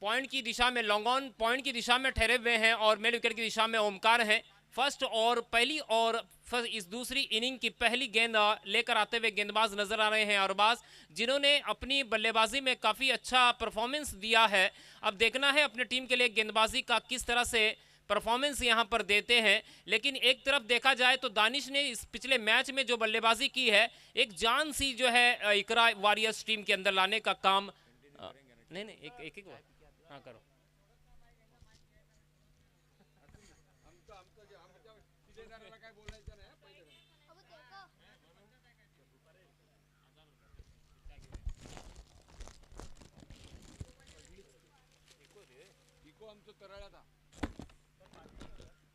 पॉइंट की दिशा में लॉन्ग ऑन पॉइंट की दिशा में ठहरे हुए हैं, और मिड विकेट की दिशा में ओमकार हैं। फर्स्ट और पहली और इस दूसरी इनिंग की पहली गेंद लेकर आते हुए गेंदबाज नजर आ रहे हैं अरबाज, जिन्होंने अपनी बल्लेबाजी में काफ़ी अच्छा परफॉर्मेंस दिया है। अब देखना है अपने टीम के लिए गेंदबाजी का किस तरह से परफॉर्मेंस यहां पर देते हैं। लेकिन एक तरफ देखा जाए तो दानिश ने इस पिछले मैच में जो बल्लेबाजी की है, एक जान सी जो है इकरा वॉरियर्स टीम के अंदर लाने का काम नहीं एक हाँ करो।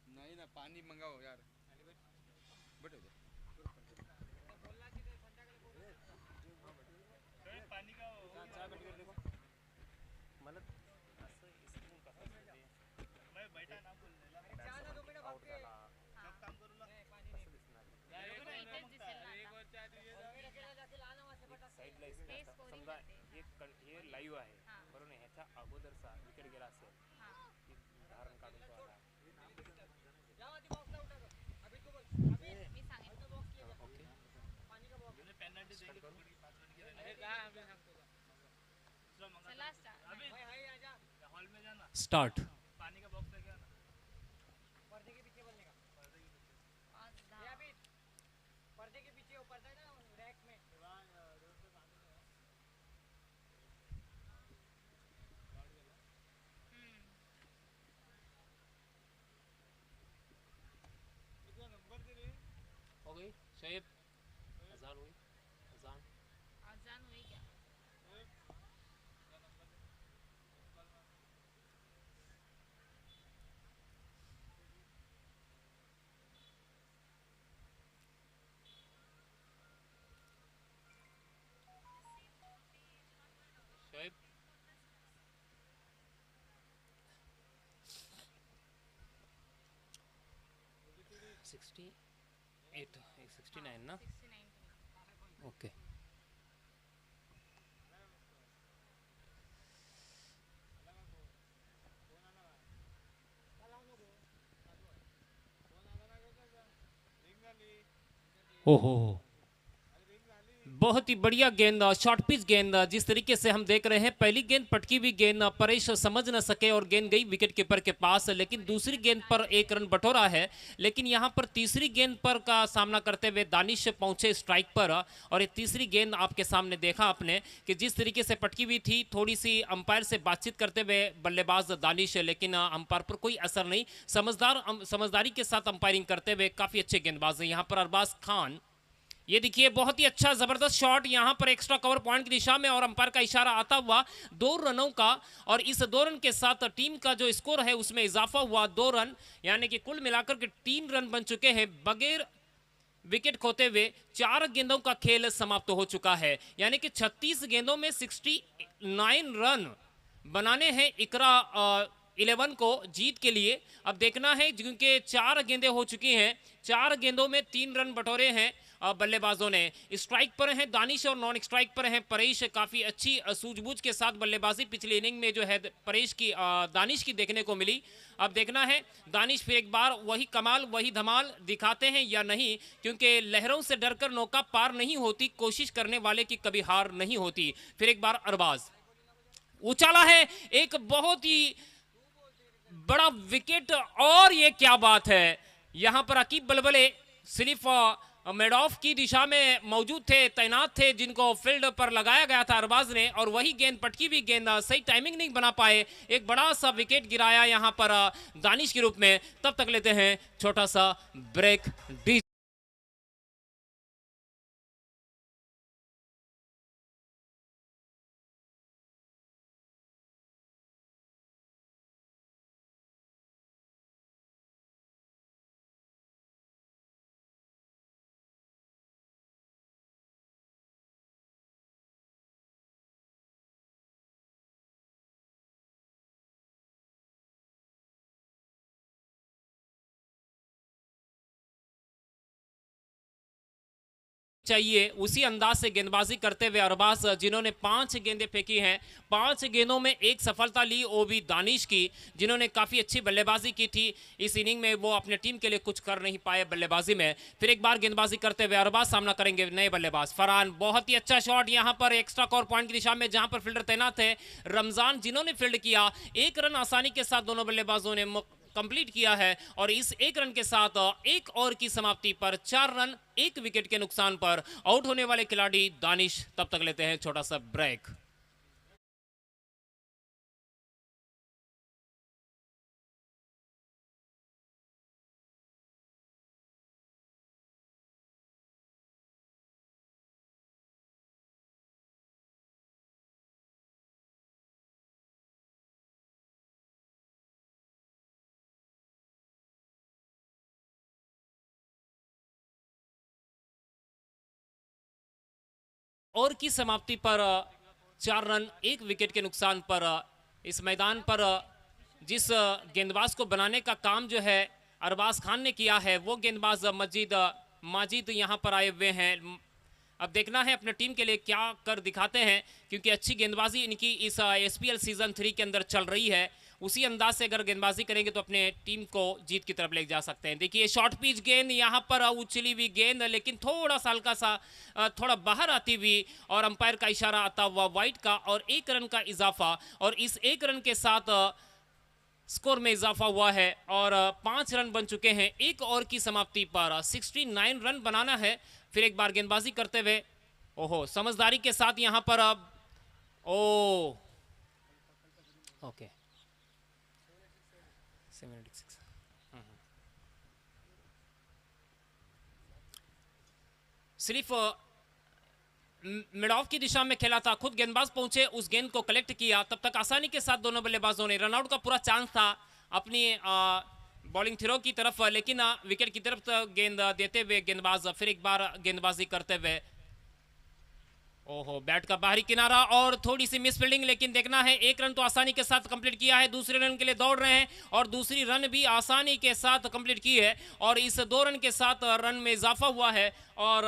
नहीं ना, पानी मंगाओ यार। समजा हे लाईव्ह आहे बरोबर, ह्याच्या अगोदरचा विकेट गेला असेल धारण काढून तो आला। स्टार्ट। पानी का बॉक्स लेके आना, पर्दे के पीछे बोलने का, पर्दे के पीछे पर्दा है ना रैक में। हो गई शोएब, अजान हुई, अजान हुई क्या? शोएब 68 69 ना, ओके। ओहो, बहुत ही बढ़िया गेंद, शॉर्ट पिच गेंद। जिस तरीके से हम देख रहे हैं, पहली गेंद पटकी हुई गेंद, परेश समझ न सके और गेंद गई विकेट कीपर के पास, लेकिन दूसरी गेंद पर 1 रन बटोरा है। लेकिन यहां पर तीसरी गेंद पर का सामना करते हुए दानिश पहुंचे स्ट्राइक पर, और ये तीसरी गेंद आपके सामने देखा आपने कि जिस तरीके से पटकी हुई थी, थोड़ी सी अंपायर से बातचीत करते हुए बल्लेबाज दानिश, लेकिन अंपायर पर कोई असर नहीं। समझदारी के साथ अंपायरिंग करते हुए काफी अच्छे गेंदबाज हैं यहाँ पर अरबाज खान। ये देखिए बहुत ही अच्छा जबरदस्त शॉट यहां पर एक्स्ट्रा कवर पॉइंट की दिशा में, और अंपायर का इशारा आता हुआ 2 रनों का, और इस 2 रन के साथ टीम का जो स्कोर है उसमें इजाफा हुआ 2 रन, यानी कि कुल मिलाकर के 3 रन बन चुके हैं। बगैर विकेट खोते हुए 4 गेंदों का खेल समाप्त हो चुका है, यानी कि 36 गेंदों में 69 रन बनाने हैं इकरा 11 को जीत के लिए। अब देखना है क्योंकि 4 गेंदें हो चुकी हैं, 4 गेंदों में 3 रन बटोरे हैं बल्लेबाजों ने। स्ट्राइक पर हैं दानिश और नॉन स्ट्राइक पर हैं परेश। काफी अच्छी सूझबूझ के साथ बल्लेबाजी पिछली इनिंग में जो है परेश की दानिश की देखने को मिली। अब देखना है दानिश फिर एक बार वही कमाल वही धमाल दिखाते हैं या नहीं, क्योंकि लहरों से डरकर नौका पार नहीं होती, कोशिश करने वाले की कभी हार नहीं होती। फिर एक बार अरबाज उछाला है, एक बहुत ही बड़ा विकेट, और ये क्या बात है, यहाँ पर अकीब बलबले सिर्फ मेडॉफ की दिशा में मौजूद थे, तैनात थे, जिनको फील्ड पर लगाया गया था अरबाज ने, और वही गेंद, पटकी हुई गेंद, सही टाइमिंग नहीं बना पाए, एक बड़ा सा विकेट गिराया यहाँ पर दानिश के रूप में। तब तक लेते हैं छोटा सा ब्रेक। डी चाहिए उसी अंदाज से गेंदबाजी करते हुए अरबाज, जिन्होंने 5 गेंदें फेंकी हैं, 5 गेंदों में एक सफलता ली, वो भी दानिश की, जिन्होंने काफ़ी अच्छी बल्लेबाजी की थी इस इनिंग में। वो अपने टीम के लिए कुछ कर नहीं पाए बल्लेबाजी में। फिर एक बार गेंदबाजी करते हुए अरबाज सामना करेंगे नए बल्लेबाज फरहान। बहुत ही अच्छा शॉट यहाँ पर एक्स्ट्रा कॉर पॉइंट की दिशा में, जहां पर फील्डर तैनात है रमजान, जिन्होंने फील्ड किया। 1 रन आसानी के साथ दोनों बल्लेबाजों ने कंप्लीट किया है, और इस 1 रन के साथ एक ओवर की समाप्ति पर 4 रन 1 विकेट के नुकसान पर आउट होने वाले खिलाड़ी दानिश। तब तक लेते हैं छोटा सा ब्रेक। ओवर की समाप्ति पर 4 रन 1 विकेट के नुकसान पर इस मैदान पर जिस गेंदबाज को बनाने का काम जो है अरबाज खान ने किया है, वो गेंदबाज माजिद यहाँ पर आए हुए हैं। अब देखना है अपने टीम के लिए क्या कर दिखाते हैं, क्योंकि अच्छी गेंदबाजी इनकी इस SPL सीजन 3 के अंदर चल रही है। उसी अंदाज से अगर गेंदबाजी करेंगे तो अपने टीम को जीत की तरफ ले जा सकते हैं। देखिए शॉर्ट पिच गेंद, यहाँ पर उछली हुई गेंद, लेकिन थोड़ा सा हल्का सा थोड़ा बाहर आती हुई, और अंपायर का इशारा आता हुआ वाइड का, और 1 रन का इजाफा, और इस 1 रन के साथ स्कोर में इजाफा हुआ है, और 5 रन बन चुके हैं 1 ओवर की समाप्ति पर। 69 रन बनाना है। फिर एक बार गेंदबाजी करते हुए, ओहो, समझदारी के साथ यहाँ पर अब ओके 76 सिर्फ मिड ऑफ की दिशा में खेला था, खुद गेंदबाज पहुंचे, उस गेंद को कलेक्ट किया। तब तक आसानी के साथ दोनों बल्लेबाजों ने, रनआउट का पूरा चांस था अपनी बॉलिंग थ्रो की तरफ, लेकिन विकेट की तरफ गेंद देते हुए गेंदबाज फिर एक बार गेंदबाजी करते हुए, ओहो, बैट का बाहरी किनारा और थोड़ी सी मिस फील्डिंग, लेकिन देखना है 1 रन तो आसानी के साथ कंप्लीट किया है। दूसरे रन के लिए दौड़ रहे हैं, और दूसरी रन भी आसानी के साथ कंप्लीट की है, और इस 2 रन के साथ रन में इजाफा हुआ है, और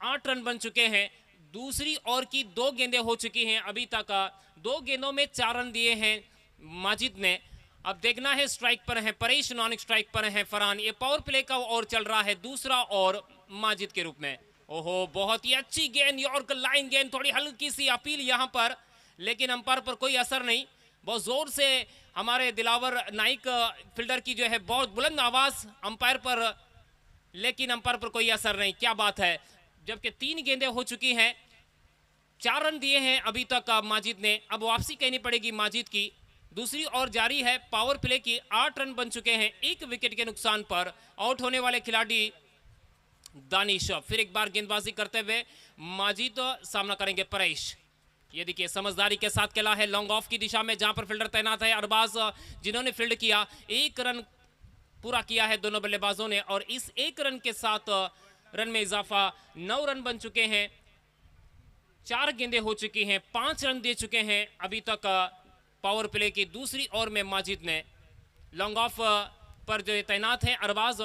8 रन बन चुके हैं। दूसरी ओवर की 2 गेंदें हो चुकी हैं अभी तक, 2 गेंदों में 4 रन दिए हैं माजिद ने। अब देखना है स्ट्राइक पर है परेश, नॉन स्ट्राइक पर है फरहान। ये पावर प्ले का ओवर चल रहा है, दूसरा ओवर माजिद के रूप में। ओहो, बहुत ही अच्छी गेंद, यॉर्कर लाइन गेंद, थोड़ी हल्की सी अपील यहां पर, लेकिन अंपायर पर कोई असर नहीं। बहुत जोर से हमारे दिलावर नाइक फील्डर की जो है बहुत बुलंद आवाज अंपायर पर, लेकिन अंपायर पर कोई असर नहीं। क्या बात है, जबकि 3 गेंदें हो चुकी हैं, 4 रन दिए हैं अभी तक माजिद ने। अब वापसी कहनी पड़ेगी माजिद की। दूसरी ओवर जारी है पावर प्ले की, 8 रन बन चुके हैं 1 विकेट के नुकसान पर। आउट होने वाले खिलाड़ी दानिश। फिर एक बार गेंदबाजी करते हुए माजिद सामना करेंगे परेश। ये देखिए समझदारी के साथ खेला है लॉन्ग ऑफ की दिशा में, जहां पर फील्डर तैनात है अरबाज, जिन्होंने फील्ड किया। 1 रन पूरा किया है दोनों बल्लेबाजों ने, और इस 1 रन के साथ रन में इजाफा, 9 रन बन चुके हैं। 4 गेंदें हो चुकी हैं, 5 रन दे चुके हैं अभी तक पावर प्ले की दूसरी ओवर में माजिद ने। लॉन्ग ऑफ पर जो तैनात है अरबाज,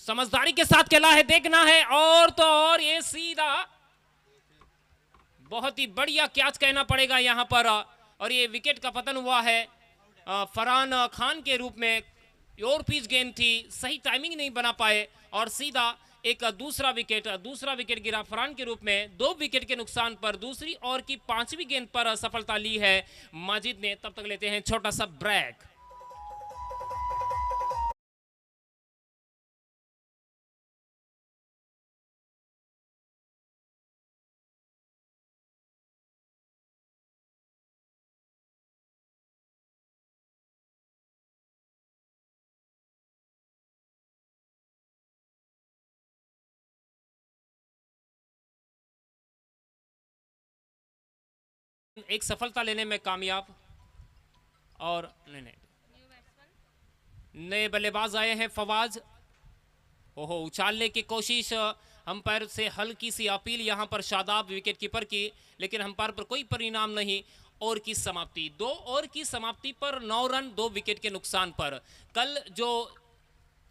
समझदारी के साथ खेला है, देखना है, और तो और ये सीधा बहुत ही बढ़िया कैच कहना पड़ेगा यहां पर, और ये विकेट का पतन हुआ है फरहान खान के रूप में। और पिच गेंद थी, सही टाइमिंग नहीं बना पाए, और सीधा एक दूसरा विकेट गिरा फरहान के रूप में। 2 विकेट के नुकसान पर दूसरी ओवर की 5वीं गेंद पर सफलता ली है माजिद ने। तब तक लेते हैं छोटा सा ब्रेक। एक सफलता लेने में कामयाब। और नहीं, नए बल्लेबाज आए हैं फवाज। ओहो, उछालने की कोशिश, अंपायर से हल्की सी अपील यहां पर शादाब विकेट कीपर की, लेकिन अंपायर पर कोई परिणाम नहीं। ओवर की समाप्ति, 2 ओवर की समाप्ति पर 9 रन 2 विकेट के नुकसान पर। कल जो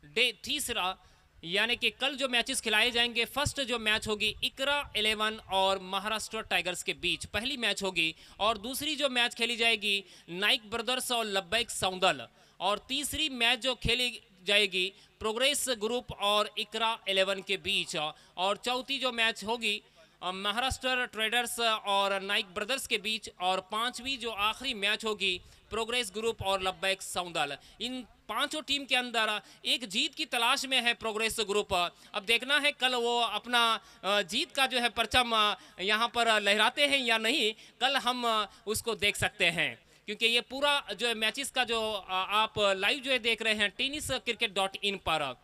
डे तीसरा यानी कि कल जो मैचेस खिलाए जाएंगे, फर्स्ट जो मैच होगी इकरा 11 और महाराष्ट्र टाइगर्स के बीच पहली मैच होगी, और दूसरी जो मैच खेली जाएगी नाइक ब्रदर्स और लब्बैक सौंदल, और तीसरी मैच जो खेली जाएगी प्रोग्रेस ग्रुप और इकरा 11 के बीच, और चौथी जो मैच होगी महाराष्ट्र ट्रेडर्स और नाइक ब्रदर्स के बीच, और पांचवी जो आखिरी मैच होगी प्रोग्रेस ग्रुप और लब्बैक सौंदल। इन पांचों टीम के अंदर एक जीत की तलाश में है प्रोग्रेस ग्रुप। अब देखना है कल वो अपना जीत का जो है परचम यहाँ पर लहराते हैं या नहीं, कल हम उसको देख सकते हैं, क्योंकि ये पूरा जो मैचेस का जो आप लाइव जो है देख रहे हैं tenniscricket.in पर।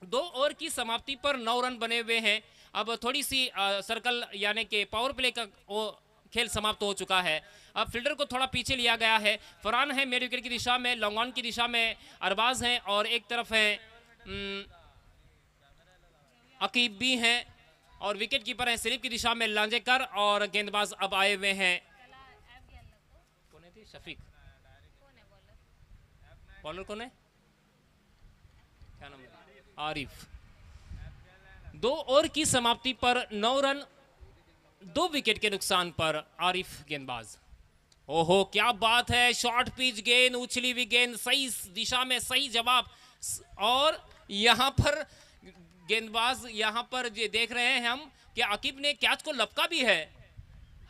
2 ओवर की समाप्ति पर 9 रन बने हुए हैं। अब थोड़ी सी सर्कल यानी कि पावर प्ले का खेल समाप्त हो चुका है। अब फील्डर को थोड़ा पीछे लिया गया है। फरहान है मेरे विकेट की दिशा में, लॉन्ग ऑन की दिशा में अरबाज हैं, और एक तरफ है अकीब भी हैं, और विकेट कीपर है स्लिप की दिशा में लांजेकर, और गेंदबाज अब आए हुए हैं कौन है? शफीक। बॉलर कौन है? क्या नाम है? आरिफ। 2 ओवर की समाप्ति पर 9 रन 2 विकेट के नुकसान पर आरिफ गेंदबाज। ओहो, क्या बात है, शॉर्ट पिच गेंद, उछली हुई गेंद, सही दिशा में सही जवाब। और यहां पर गेंदबाज यहां पर ये देख रहे हैं हम कि अकीब ने कैच को लपका भी है,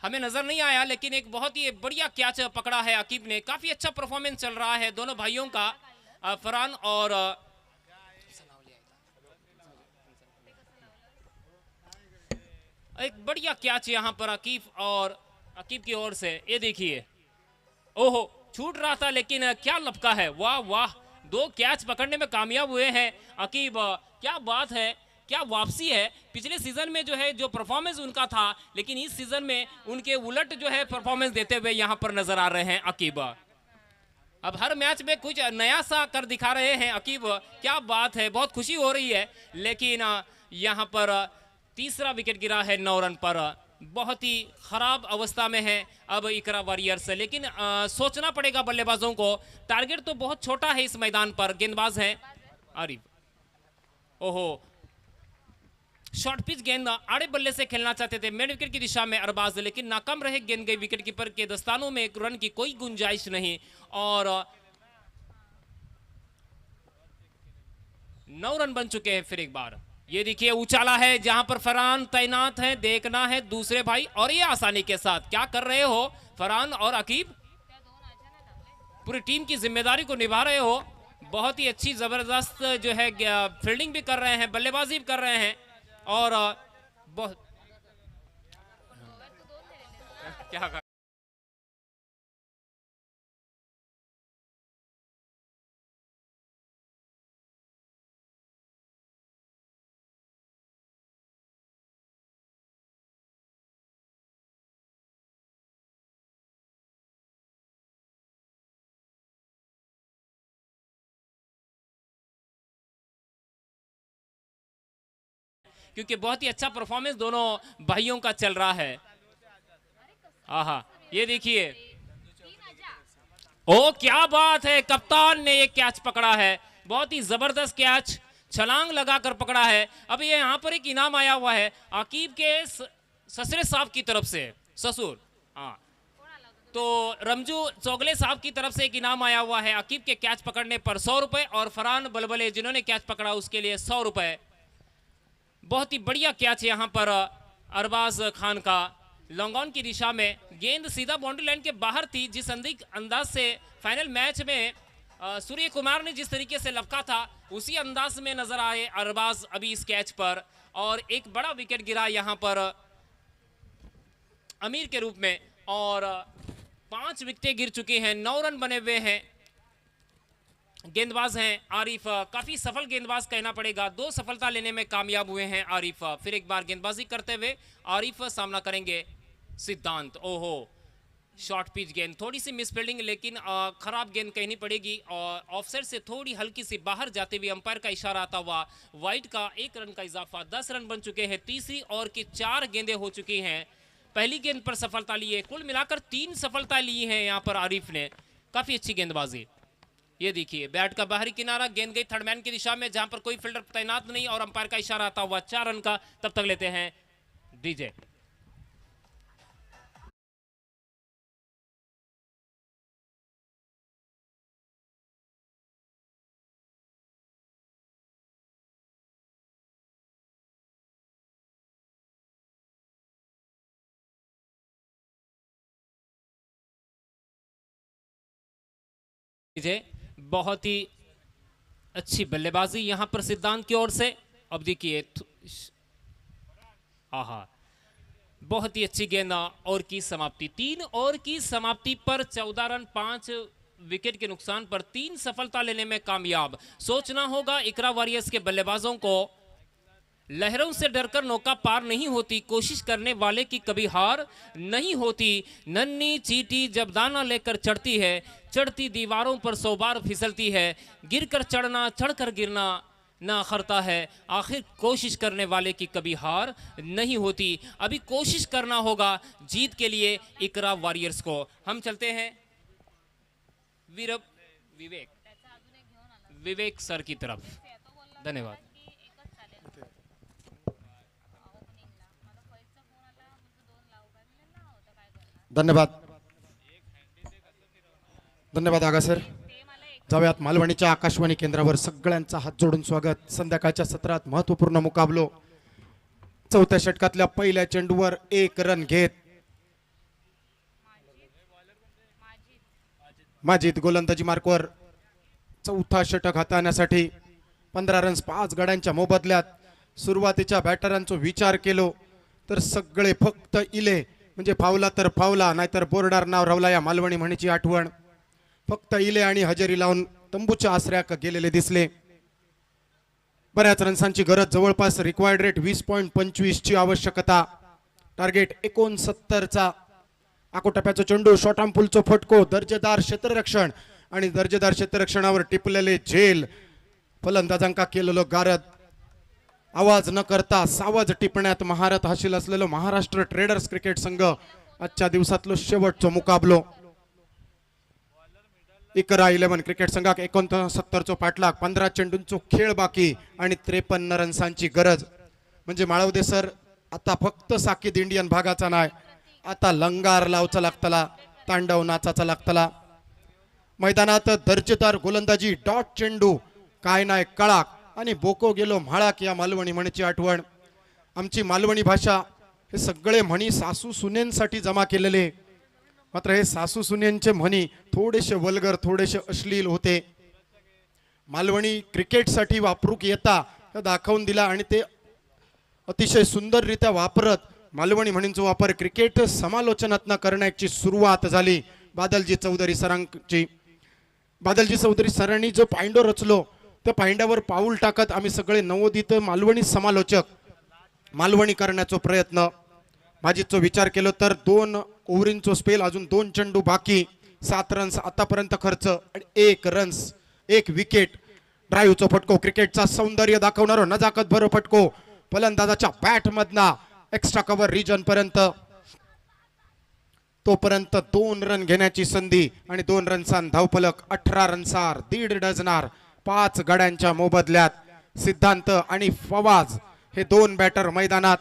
हमें नजर नहीं आया, लेकिन एक बहुत ही बढ़िया कैच पकड़ा है अकीब ने। काफी अच्छा परफॉर्मेंस चल रहा है दोनों भाइयों का, फरहान और एक बढ़िया कैच यहां पर अकीब की ओर से। ये देखिए, ओहो, छूट रहा था लेकिन क्या लपका है, वाह वाह, 2 कैच पकड़ने में कामयाब हुए हैं अकीब। क्या बात है, क्या वापसी है। पिछले सीजन में जो है जो परफॉर्मेंस उनका था, लेकिन इस सीजन में उनके उलट जो है परफॉर्मेंस देते हुए यहां पर नजर आ रहे हैं अकीब। अब हर मैच में कुछ नया सा कर दिखा रहे हैं अकीब, क्या बात है, बहुत खुशी हो रही है। लेकिन यहां पर तीसरा विकेट गिरा है 9 रन पर, बहुत ही खराब अवस्था में है अब इकरा वॉरियर्स। लेकिन सोचना पड़ेगा बल्लेबाजों को, टारगेट तो बहुत छोटा है इस मैदान पर। गेंदबाज हैं आरिफ। ओहो, शॉर्ट पिच गेंद आड़े बल्ले से खेलना चाहते थे मिड विकेट की दिशा में अरबाज, लेकिन नाकाम रहे, गेंद गई विकेट कीपर के दस्तानों में, एक रन की कोई गुंजाइश नहीं। और 9 रन बन चुके हैं। फिर एक बार ये देखिए, उछाला है जहां पर फरहान तैनात है, देखना है दूसरे भाई, और ये आसानी के साथ क्या कर रहे हो फरहान और अकीब, पूरी टीम की जिम्मेदारी को निभा रहे हो। बहुत ही अच्छी जबरदस्त जो है फील्डिंग भी कर रहे हैं, बल्लेबाजी भी कर रहे हैं, और बहुत क्या कर... क्योंकि बहुत ही अच्छा परफॉर्मेंस दोनों भाइयों का चल रहा है। आहा, ये देखिए, ओ क्या बात है, कप्तान ने ये कैच पकड़ा है, बहुत ही जबरदस्त कैच, छलांग लगाकर पकड़ा है। अब ये यहाँ पर एक इनाम आया हुआ है अकीब के ससुरे साहब की तरफ से, ससुर, हाँ, तो रमजू चौगले साहब की तरफ से एक इनाम आया हुआ है अकीब के कैच पकड़ने पर 100 रुपए, और फरहान बलबले जिन्होंने कैच पकड़ा उसके लिए 100 रुपए। बहुत ही बढ़िया कैच यहाँ पर अरबाज खान का, लॉन्ग ऑन की दिशा में, गेंद सीधा बाउंड्री लाइन के बाहर थी। जिस अंदाज से फाइनल मैच में सूर्य कुमार ने जिस तरीके से लपका था, उसी अंदाज में नजर आए अरबाज अभी इस कैच पर, और एक बड़ा विकेट गिरा यहाँ पर अमीर के रूप में, और 5 विकेटें गिर चुकी हैं, 9 रन बने हुए हैं। गेंदबाज हैं आरिफ, काफी सफल गेंदबाज कहना पड़ेगा, 2 सफलता लेने में कामयाब हुए हैं आरिफ। फिर एक बार गेंदबाजी करते हुए आरिफ सामना करेंगे सिद्धांत। ओहो, शॉर्ट पिच गेंद, थोड़ी सी मिसफील्डिंग, लेकिन खराब गेंद कहनी पड़ेगी और ऑफसाइड से थोड़ी हल्की सी बाहर जाते हुए अंपायर का इशारा आता हुआ वाइड का 1 रन का इजाफा। 10 रन बन चुके हैं। तीसरी ओवर की 4 गेंदें हो चुकी हैं। पहली गेंद पर सफलता ली है, कुल मिलाकर 3 सफलता ली है यहाँ पर आरिफ ने। काफी अच्छी गेंदबाजी। ये देखिए बैट का बाहरी किनारा, गेंद गई थर्डमैन की दिशा में जहां पर कोई फील्डर तैनात नहीं और अंपायर का इशारा आता हुआ 4 रन का। तब तक लेते हैं डीजे। डीजे बहुत ही अच्छी बल्लेबाजी यहां पर सिद्धांत की ओर से। अब देखिए आहा, बहुत ही अच्छी गेंद और की समाप्ति। 3 ओवर की समाप्ति पर 14 रन 5 विकेट के नुकसान पर 3 सफलता लेने में कामयाब। सोचना होगा इकरा वॉरियर्स के बल्लेबाजों को, लहरों से डरकर नौका पार नहीं होती, कोशिश करने वाले की कभी हार नहीं होती। नन्ही चींटी जब दाना लेकर चढ़ती है, चढ़ती दीवारों पर 100 बार फिसलती है। गिरकर चढ़ना, चढ़कर गिरना ना अखरता है, आखिर कोशिश करने वाले की कभी हार नहीं होती। अभी कोशिश करना होगा जीत के लिए इकरा वॉरियर्स को। हम चलते हैं विवेक सर की तरफ। धन्यवाद। धन्यवाद धन्यवाद आगा सर. जाऊयात मालवणीच्या आकाशवाणी केंद्रावर. सगळ्यांचा हात जोडून स्वागत. संध्याकाळच्या सत्रात महत्वपूर्ण मुकाबलो. चौथ्या षटकातल्या पहिल्या चेंडूवर 1 रन घेत माजिद गोलंदाजी मार्कवर चौथा षटक हाताळण्यासाठी 15 रन्स 5 गड्यांच्या मोबदल्यात. सुरुवातीच्या बॅटरांचा विचार केलो तर सगळे फक्त इले, म्हणजे फावला तर फावला, नाहीतर बोर्डार नाव रावला या मालवणी म्हणीची आठवण. फक्त इले आणि हजेरी लावून तंबूच्या आसऱ्याक गेलेले दिसले. बऱ्याच रन्सांची गरज, जवळपास रिक्वायर्ड रेट 20.25 ची आवश्यकता. टार्गेट 69 चा. आकोटप्याचा चेंडू, शॉर्ट आर्म पुलचो फटको, दर्जेदार क्षेत्ररक्षण आणि दर्जेदार क्षेत्ररक्षणावर टिपलेले झेल. फलंदाजांका केलेलो गारद. आवाज न करता सावज टिपण्यात महारत हासिल असलेलो महाराष्ट्र ट्रेडर्स क्रिकेट संघ आजच्या दिवसातलो शेवटचो मुकाबलो. इकरा 11 क्रिकेट संघाक 69 चो पाठलाग. 15 चेंडूंचो खेळ बाकी आणि 53 रन्सांची गरज. म्हणजे माळवदे सर आता फक्त साकीद इंडियन भागाचा नाही, आता लंगार लावचा लागतला, तांडव नाचाचा लागतला. मैदानात दर्जेदार गोलंदाजी, डॉट चेंडू, काय नाही कळाक आणि बोको गेलो म्हाळाक या मालवणी म्हणीची आठवण. आमची मालवणी भाषा हे सगळे म्हणी सासू सुनेंसाठी जमा केलेले. मात्र हे सासू सुनेंचे म्हणी थोडेसे वल्गर, थोडेसे अश्लील होते. मालवणी क्रिकेटसाठी वापरूक येता हे दाखवून दिला आणि ते अतिशय सुंदररित्या वापरत मालवणी म्हणींचा वापर क्रिकेट समालोचनातनं करण्याची सुरुवात झाली. बादलजी चौधरी सरांची. बादलजी चौधरी सरांनी जो पायंडो रचलो त्या पायंड्यावर पाऊल टाकत आम्ही सगळे नवोदित मालवणी समालोचक मालवणी करण्याचा प्रयत्न. माझीचो विचार केलो तर 2 ओव्हरींचो स्पेल, अजून 2 चेंडू बाकी, 7 रन्स आतापर्यंत खर्च आणि 1 रन्स 1 विकेट. ड्राईव्हचो फटको, क्रिकेटचा सौंदर्य दाखवणारो नजाकत भरो फटको, फलंदाजाच्या बॅट मधना एक्स्ट्रा कव्हर रिजन पर्यंत. तोपर्यंत 2 रन घेण्याची संधी आणि 2 रन्सां धावफलक. 18 रन्सार 1.5 डझनार 5 गड्यांच्या मोबदल्यात. सिद्धांत आणि फवाज हे 2 बॅटर मैदानात.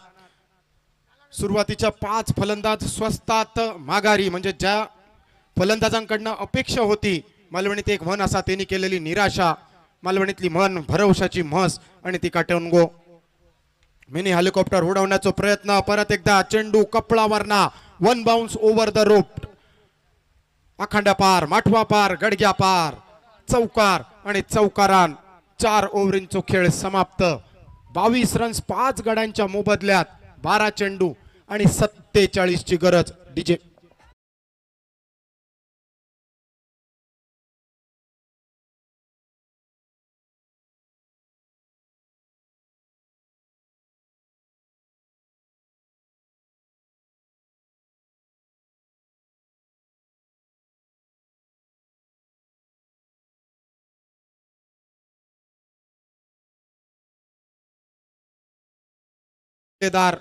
सुरुवातीच्या 5 फलंदाज स्वस्तात माघारी, म्हणजे ज्या फलंदाजांकडनं अपेक्षा होती. मालवणीत एक म्हण असा, त्यांनी केलेली निराशा. मालवणीतली म्हण भरवशाची म्हस आणि ती काटून गो. मिनी हेलिकॉप्टर उडवण्याचा प्रयत्न. परत एकदा चेंडू कपळावरना, 1 बाउन्स ओव्हर द रोप. आखांड्या पार, माठवा पार, गडग्या पार, चौकार आणि चौकारान 4 ओव्हरींचो खेळ समाप्त. 22 रन्स 5 गड्यांच्या मोबदल्यात. 12 चेंडू आणि 47 ची गरज. डीजे दार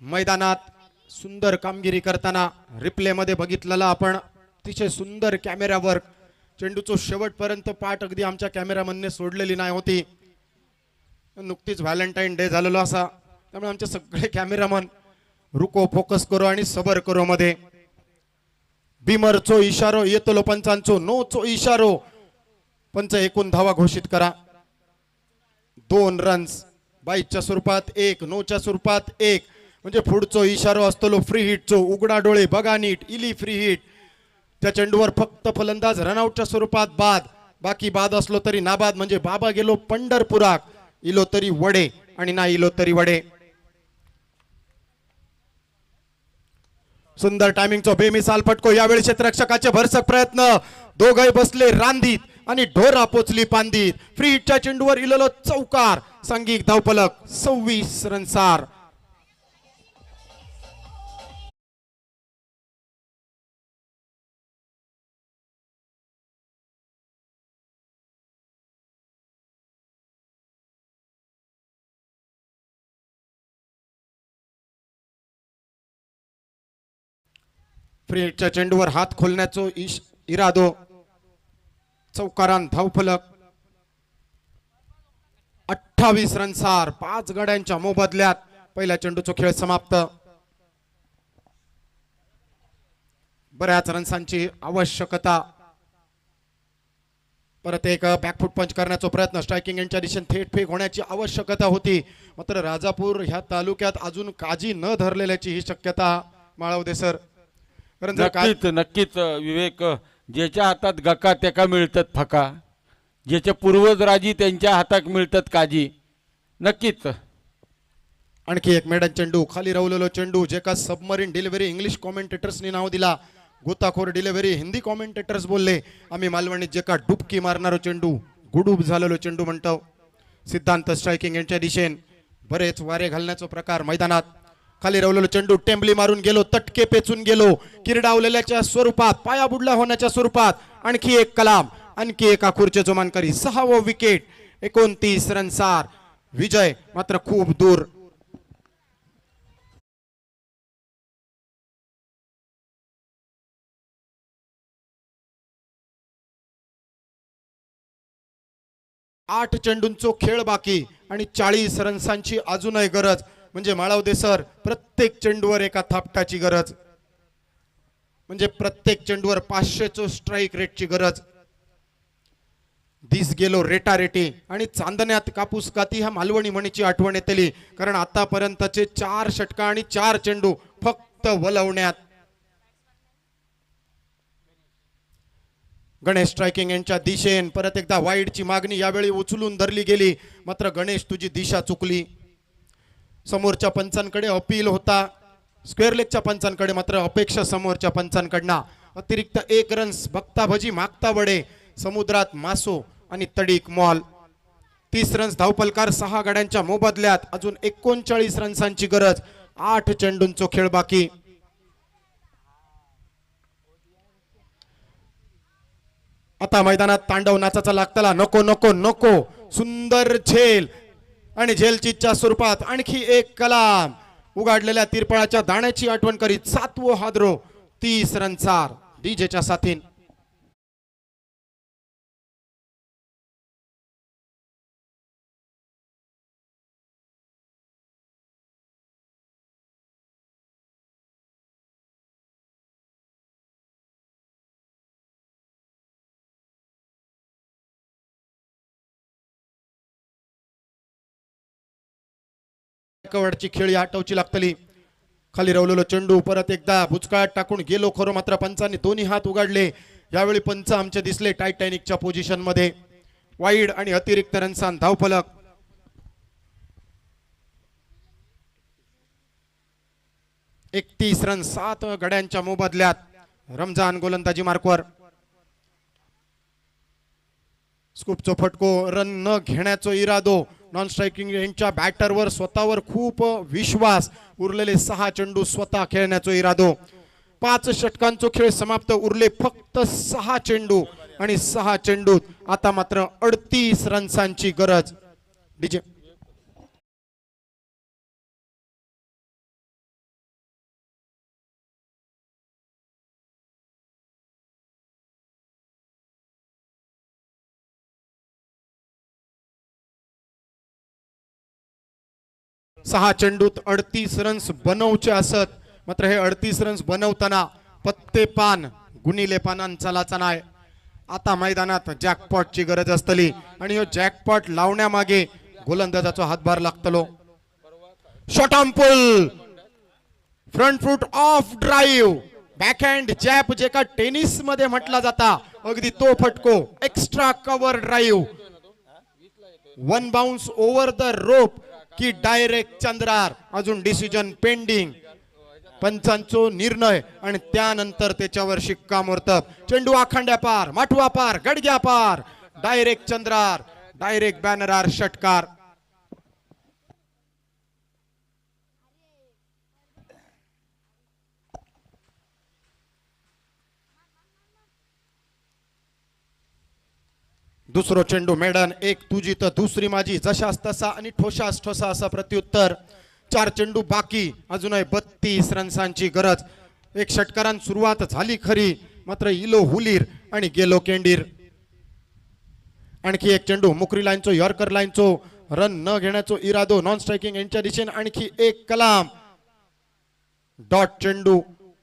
मैदानात सुंदर कामगिरी करताना रिप्ले मध्ये बघितलेला आपण अतिशय सुंदर कॅमेऱ्यावर चेंडूचं शेवटपर्यंत पाठ अगदी आमच्या कॅमेरामनने सोडलेली नाही होती. नुकतीच व्हॅलेंटाईन डे झालेलो असा त्यामुळे आमचे सगळे कॅमेरामन रुको फोकस करो आणि सबर करो मध्ये बिमरचो इशारो येतलो पंचांचो नोचो इशारो पंच एकूण धावा घोषित करा. 2 रन्स बाईच्या स्वरूपात 1 नोच्या स्वरूपात 1 म्हणजे पुढचो इशारो असतो फ्री हिटचो उघडा डोळे बघा नीट इली फ्री हिट त्या चेंडूवर फक्त फलंदाज रनआउटच्या स्वरूपात बाद बाकी बाद असलो तरी नाबाद म्हणजे बाबा गेलो पंढरपुराक इलो तरी वडे आणि ना इलो तरी वडे. सुंदर टायमिंगचो बेमिसाल फटको यावेळी क्षेत्ररक्षकाचे भरसक प्रयत्न दोघे बसले रांदीत आणि ढोरा पोचली पांदीत. फ्री हिटच्या चेंडूवर इलेलो चौकार सांघिक धावफलक 26 रनसार. फ्री हिटच्या चेंडूवर हात खोलण्याचो इरादो चौकारान धावफलक 28 रनसार. 5 गड्यांच्या मोबदल्यात पहिल्या चेंडूचा खेळ समाप्त. बऱ्याच रन्सांची आवश्यकता. परत एक बॅकफुट पंच करण्याचा प्रयत्न स्ट्रायकिंग एंडच्या दिशेने थेट फेक होण्याची आवश्यकता होती मात्र राजापूर ह्या तालुक्यात अजून काजी न धरलेल्याची ही शक्यता माळवदे सर. कारण जर काय नक्कीच नक्कीच विवेक ज्याच्या हातात गका त्याका मिळतात फका ज्याचे पूर्वज राजी त्यांच्या हातात मिळतात काजी. नक्कीच आणखी एक मेडन चेंडू खाली रावलेलो चेंडू जे का सबमरीन डिलिव्हरी इंग्लिश कॉमेंटेटर्सनी नाव दिला गोताखोर डिलिव्हरी हिंदी कॉमेंटेटर्स बोलले आम्ही मालवणीत जे का डुबकी मारणारो चेंडू गुडूब झालेलो चेंडू म्हणतो. सिद्धांत स्ट्रायकिंग यांच्या दिशेने बरेच वारे घालण्याचा प्रकार मैदानात. खाली रावलेलो चेंडू टेंबली मारून गेलो तटके पेचून गेलो किरडावलेल्याच्या स्वरूपात पाया बुडला होण्याच्या स्वरूपात आणखी एक कलाम आणखी एक आखूरचे जोमानकरी 6वा विकेट 29 रनसार. विजय मात्र खूप दूर. आठ चेंडूंचो खेळ बाकी आणि 40 रन्सांची अजूनही गरज म्हणजे माळवदे सर प्रत्येक चेंडूवर एका थापटाची गरज म्हणजे प्रत्येक चेंडूवर 500 स्ट्राईक रेटची गरज. दिस गेलो रेटा रेटी आणि चांदण्यात कापूस काती ह्या मालवणी म्हणीची आठवण येतली कारण आतापर्यंतचे 4 षटका आणि 4 चेंडू फक्त वलवण्यात. गणेश स्ट्रायकिंग यांच्या दिशेने परत एकदा वाईडची मागणी यावेळी उचलून धरली गेली मात्र गणेश तुझी दिशा चुकली. समोरच्या पंचांकडे अपील होता स्क्वेअर लेगच्या पंचांकडे मात्र अपेक्षा समोरच्या पंचांकडनं. अतिरिक्त 1 रन्स बघता भजी मागता वडे समुद्रात मासो आणि तडीक मॉल. 30 रन्स धावपलकार 6 गाड्यांच्या मोबदल्यात अजून 39 रन्सांची गरज. 8 चेंडूंचो खेळ बाकी. आता मैदानात तांडव नाचाचा लागतला नको नको नको सुंदर झेल आणि झेलचीच्या स्वरूपात आणखी एक कलाम उगाडलेल्या तिरपळाच्या दाण्याची आठवण करीत 7वं हादरो 30 रनसार डीजेच्या साथीन. कवडची खेळी आटवची लागतली. खाली रावलेलो चेंडू परत एकदा भुचकाळात टाकून गेलो खरो मात्र पंचांनी दोन्ही हात उघडले. यावेळी पंच आमचे दिसले टायटॅनिकच्या पोझिशन मध्ये. वाईड आणि अतिरिक्त रनसान धावफलक. एकतीस रन 7 गड्यांच्या मोबदल्यात. रमजान गोलंदाजी मार्कवर. स्कूपचो फटको रन न घेण्याचा इरादो. नॉन स्ट्रायकिंग यांच्या बॅटरवर स्वतःवर खूप विश्वास. उरलेले 6 चेंडू स्वतः खेळण्याचा इरादो. 5 षटकांचा खेळ समाप्त. उरले फक्त 6 चेंडू आणि 6 चेंडूत आता मात्र 38 रन्सांची गरज. डीजे 6 चेंडूत 38 रन्स बनवचे असत, मात्र हे 38 रन्स बनवताना पत्ते पान गुणिले पानान चलाचा नाही. आता मैदानात जॅकपॉटची गरज असतली आणि हो जॅकपॉट लावण्यामागे गोलंदाजाचा हातभार लागतलो. Shot on pull, front foot off drive, backhand जॅप जे का टेनिस मध्ये म्हटला जाता, अगदी तो फटको. Extra cover drive, one bounce over the rope की डायरेक्ट चंद्रार. अजून डिसिजन पेंडिंग, पंचांचो निर्णय आणि त्यानंतर त्याच्यावर शिक्कामोर्तब. चेंडू आखांड्या पार, माठवा पार, गडग्या पार, डायरेक्ट चंद्रार, डायरेक्ट बॅनरार षटकार. दुसरो चेंडू मेडन, एक तुझी तर दुसरी माझी, जशास तसा आणि ठोसास ठोसा असा प्रत्युत्तर. 4 चेंडू बाकी, अजूनही 32 रन्सांची गरज. एक षटकारां सुरुवात झाली खरी, मात्र इलो हुलीर आणि गेलो केंडीर. आणखी एक चेंडू, मुकरी लाईनचो यॉर्कर लाईनचो रन न घेण्याचो इरादो नॉन स्ट्रायकिंग यांच्या दिशेने. आणखी एक कलाम, डॉट चेंडू,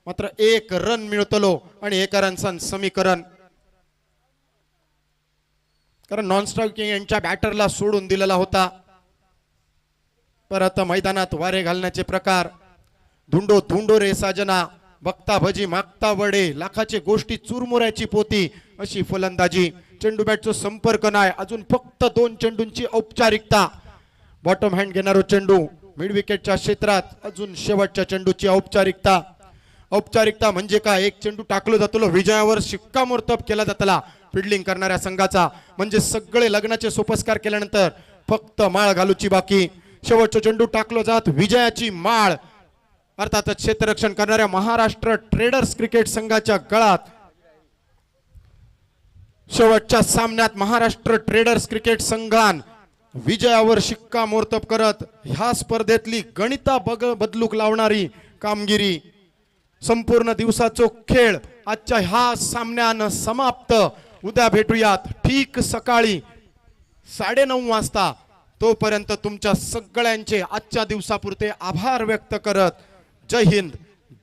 मात्र 1 रन मिळतलो आणि 1 रनसान समीकरण. कारण नॉन स्ट्रायकिंग यांच्या बॅटरला सोडून दिलेला होता. परत मैदानात वारे घालण्याचे प्रकार. धुंडो धुंडो रे साजना, बघता भजी मागता वडे, लाखाचे गोष्टी चुरमुऱ्याची पोती अशी फलंदाजी. चेंडू बॅटचा संपर्क नाही, अजून फक्त 2 चेंडूंची औपचारिकता. बॉटम हँड घेणारो चेंडू मिड विकेटच्या क्षेत्रात, अजून शेवटच्या चेंडूची औपचारिकता. औपचारिकता म्हणजे काय, एक चेंडू टाकलो जातलो, विजयावर शिक्कामोर्तब केला जातला फिल्डिंग करणाऱ्या संघाचा. म्हणजे सगळे लग्नाचे सोपस्कार केल्यानंतर फक्त माळ घालूची बाकी. शेवटचा चेंडू टाकलो जात, विजयाची माळ अर्थातच क्षेत्ररक्षण करणाऱ्या महाराष्ट्र ट्रेडर्स क्रिकेट संघाच्या गळात. शेवटच्या सामन्यात महाराष्ट्र ट्रेडर्स क्रिकेट संघान विजयावर शिक्कामोर्तब करत ह्या स्पर्धेतली गणिता बदलूक लावणारी कामगिरी. संपूर्ण दिवसाचो खेळ आजच्या ह्या सामन्यानं समाप्त. उद्या भेटूयात ठीक सकाळी 9:30 वाजता. तोपर्यंत तुमच्या सगळ्यांचे आजच्या दिवसापुरते आभार व्यक्त करत जय हिंद,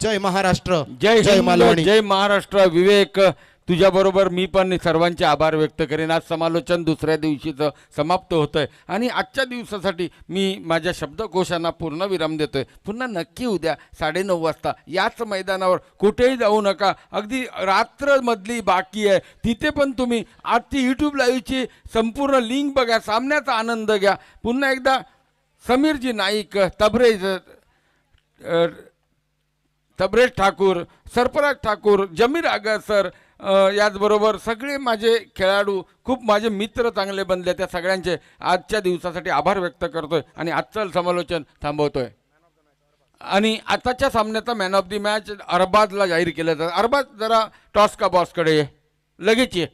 जय महाराष्ट्र, जय हिंद, मालवणी. जय महाराष्ट्र. विवेक, तुझ्या बरोबर मी पण सर्वांचे आभार व्यक्त करेन. आज समालोचन दुसऱ्या दिवशीचं समाप्त होतंय आणि आजच्या दिवसासाठी मी माझ्या शब्दकोशांना पूर्ण विराम देतोय. पुन्हा नक्की उद्या 9:30 वाजता याच मैदानावर, कुठेही जाऊ नका. अगदी रात्र मधली बाकी आहे, तिथे पण तुम्ही आजची यूट्यूब लाईव्हची संपूर्ण लिंक बघा, सामन्याचा आनंद घ्या. पुन्हा एकदा समीरजी नाईक, तबरेज ठाकूर, सरफराज ठाकूर, जमीर आगा सर, याचबरोबर सगळे माझे खेळाडू, खूप माझे मित्र चांगले बनले, त्या सगळ्यांचे आजच्या दिवसासाठी आभार व्यक्त करतोय आणि आजचं समालोचन थांबवतोय. आणि आताच्या सामन्याचा मॅन ऑफ द मॅच अरबाजला जाहीर केलं जातं. अरबाज, जरा टॉस का बॉसकडे लगेच ये.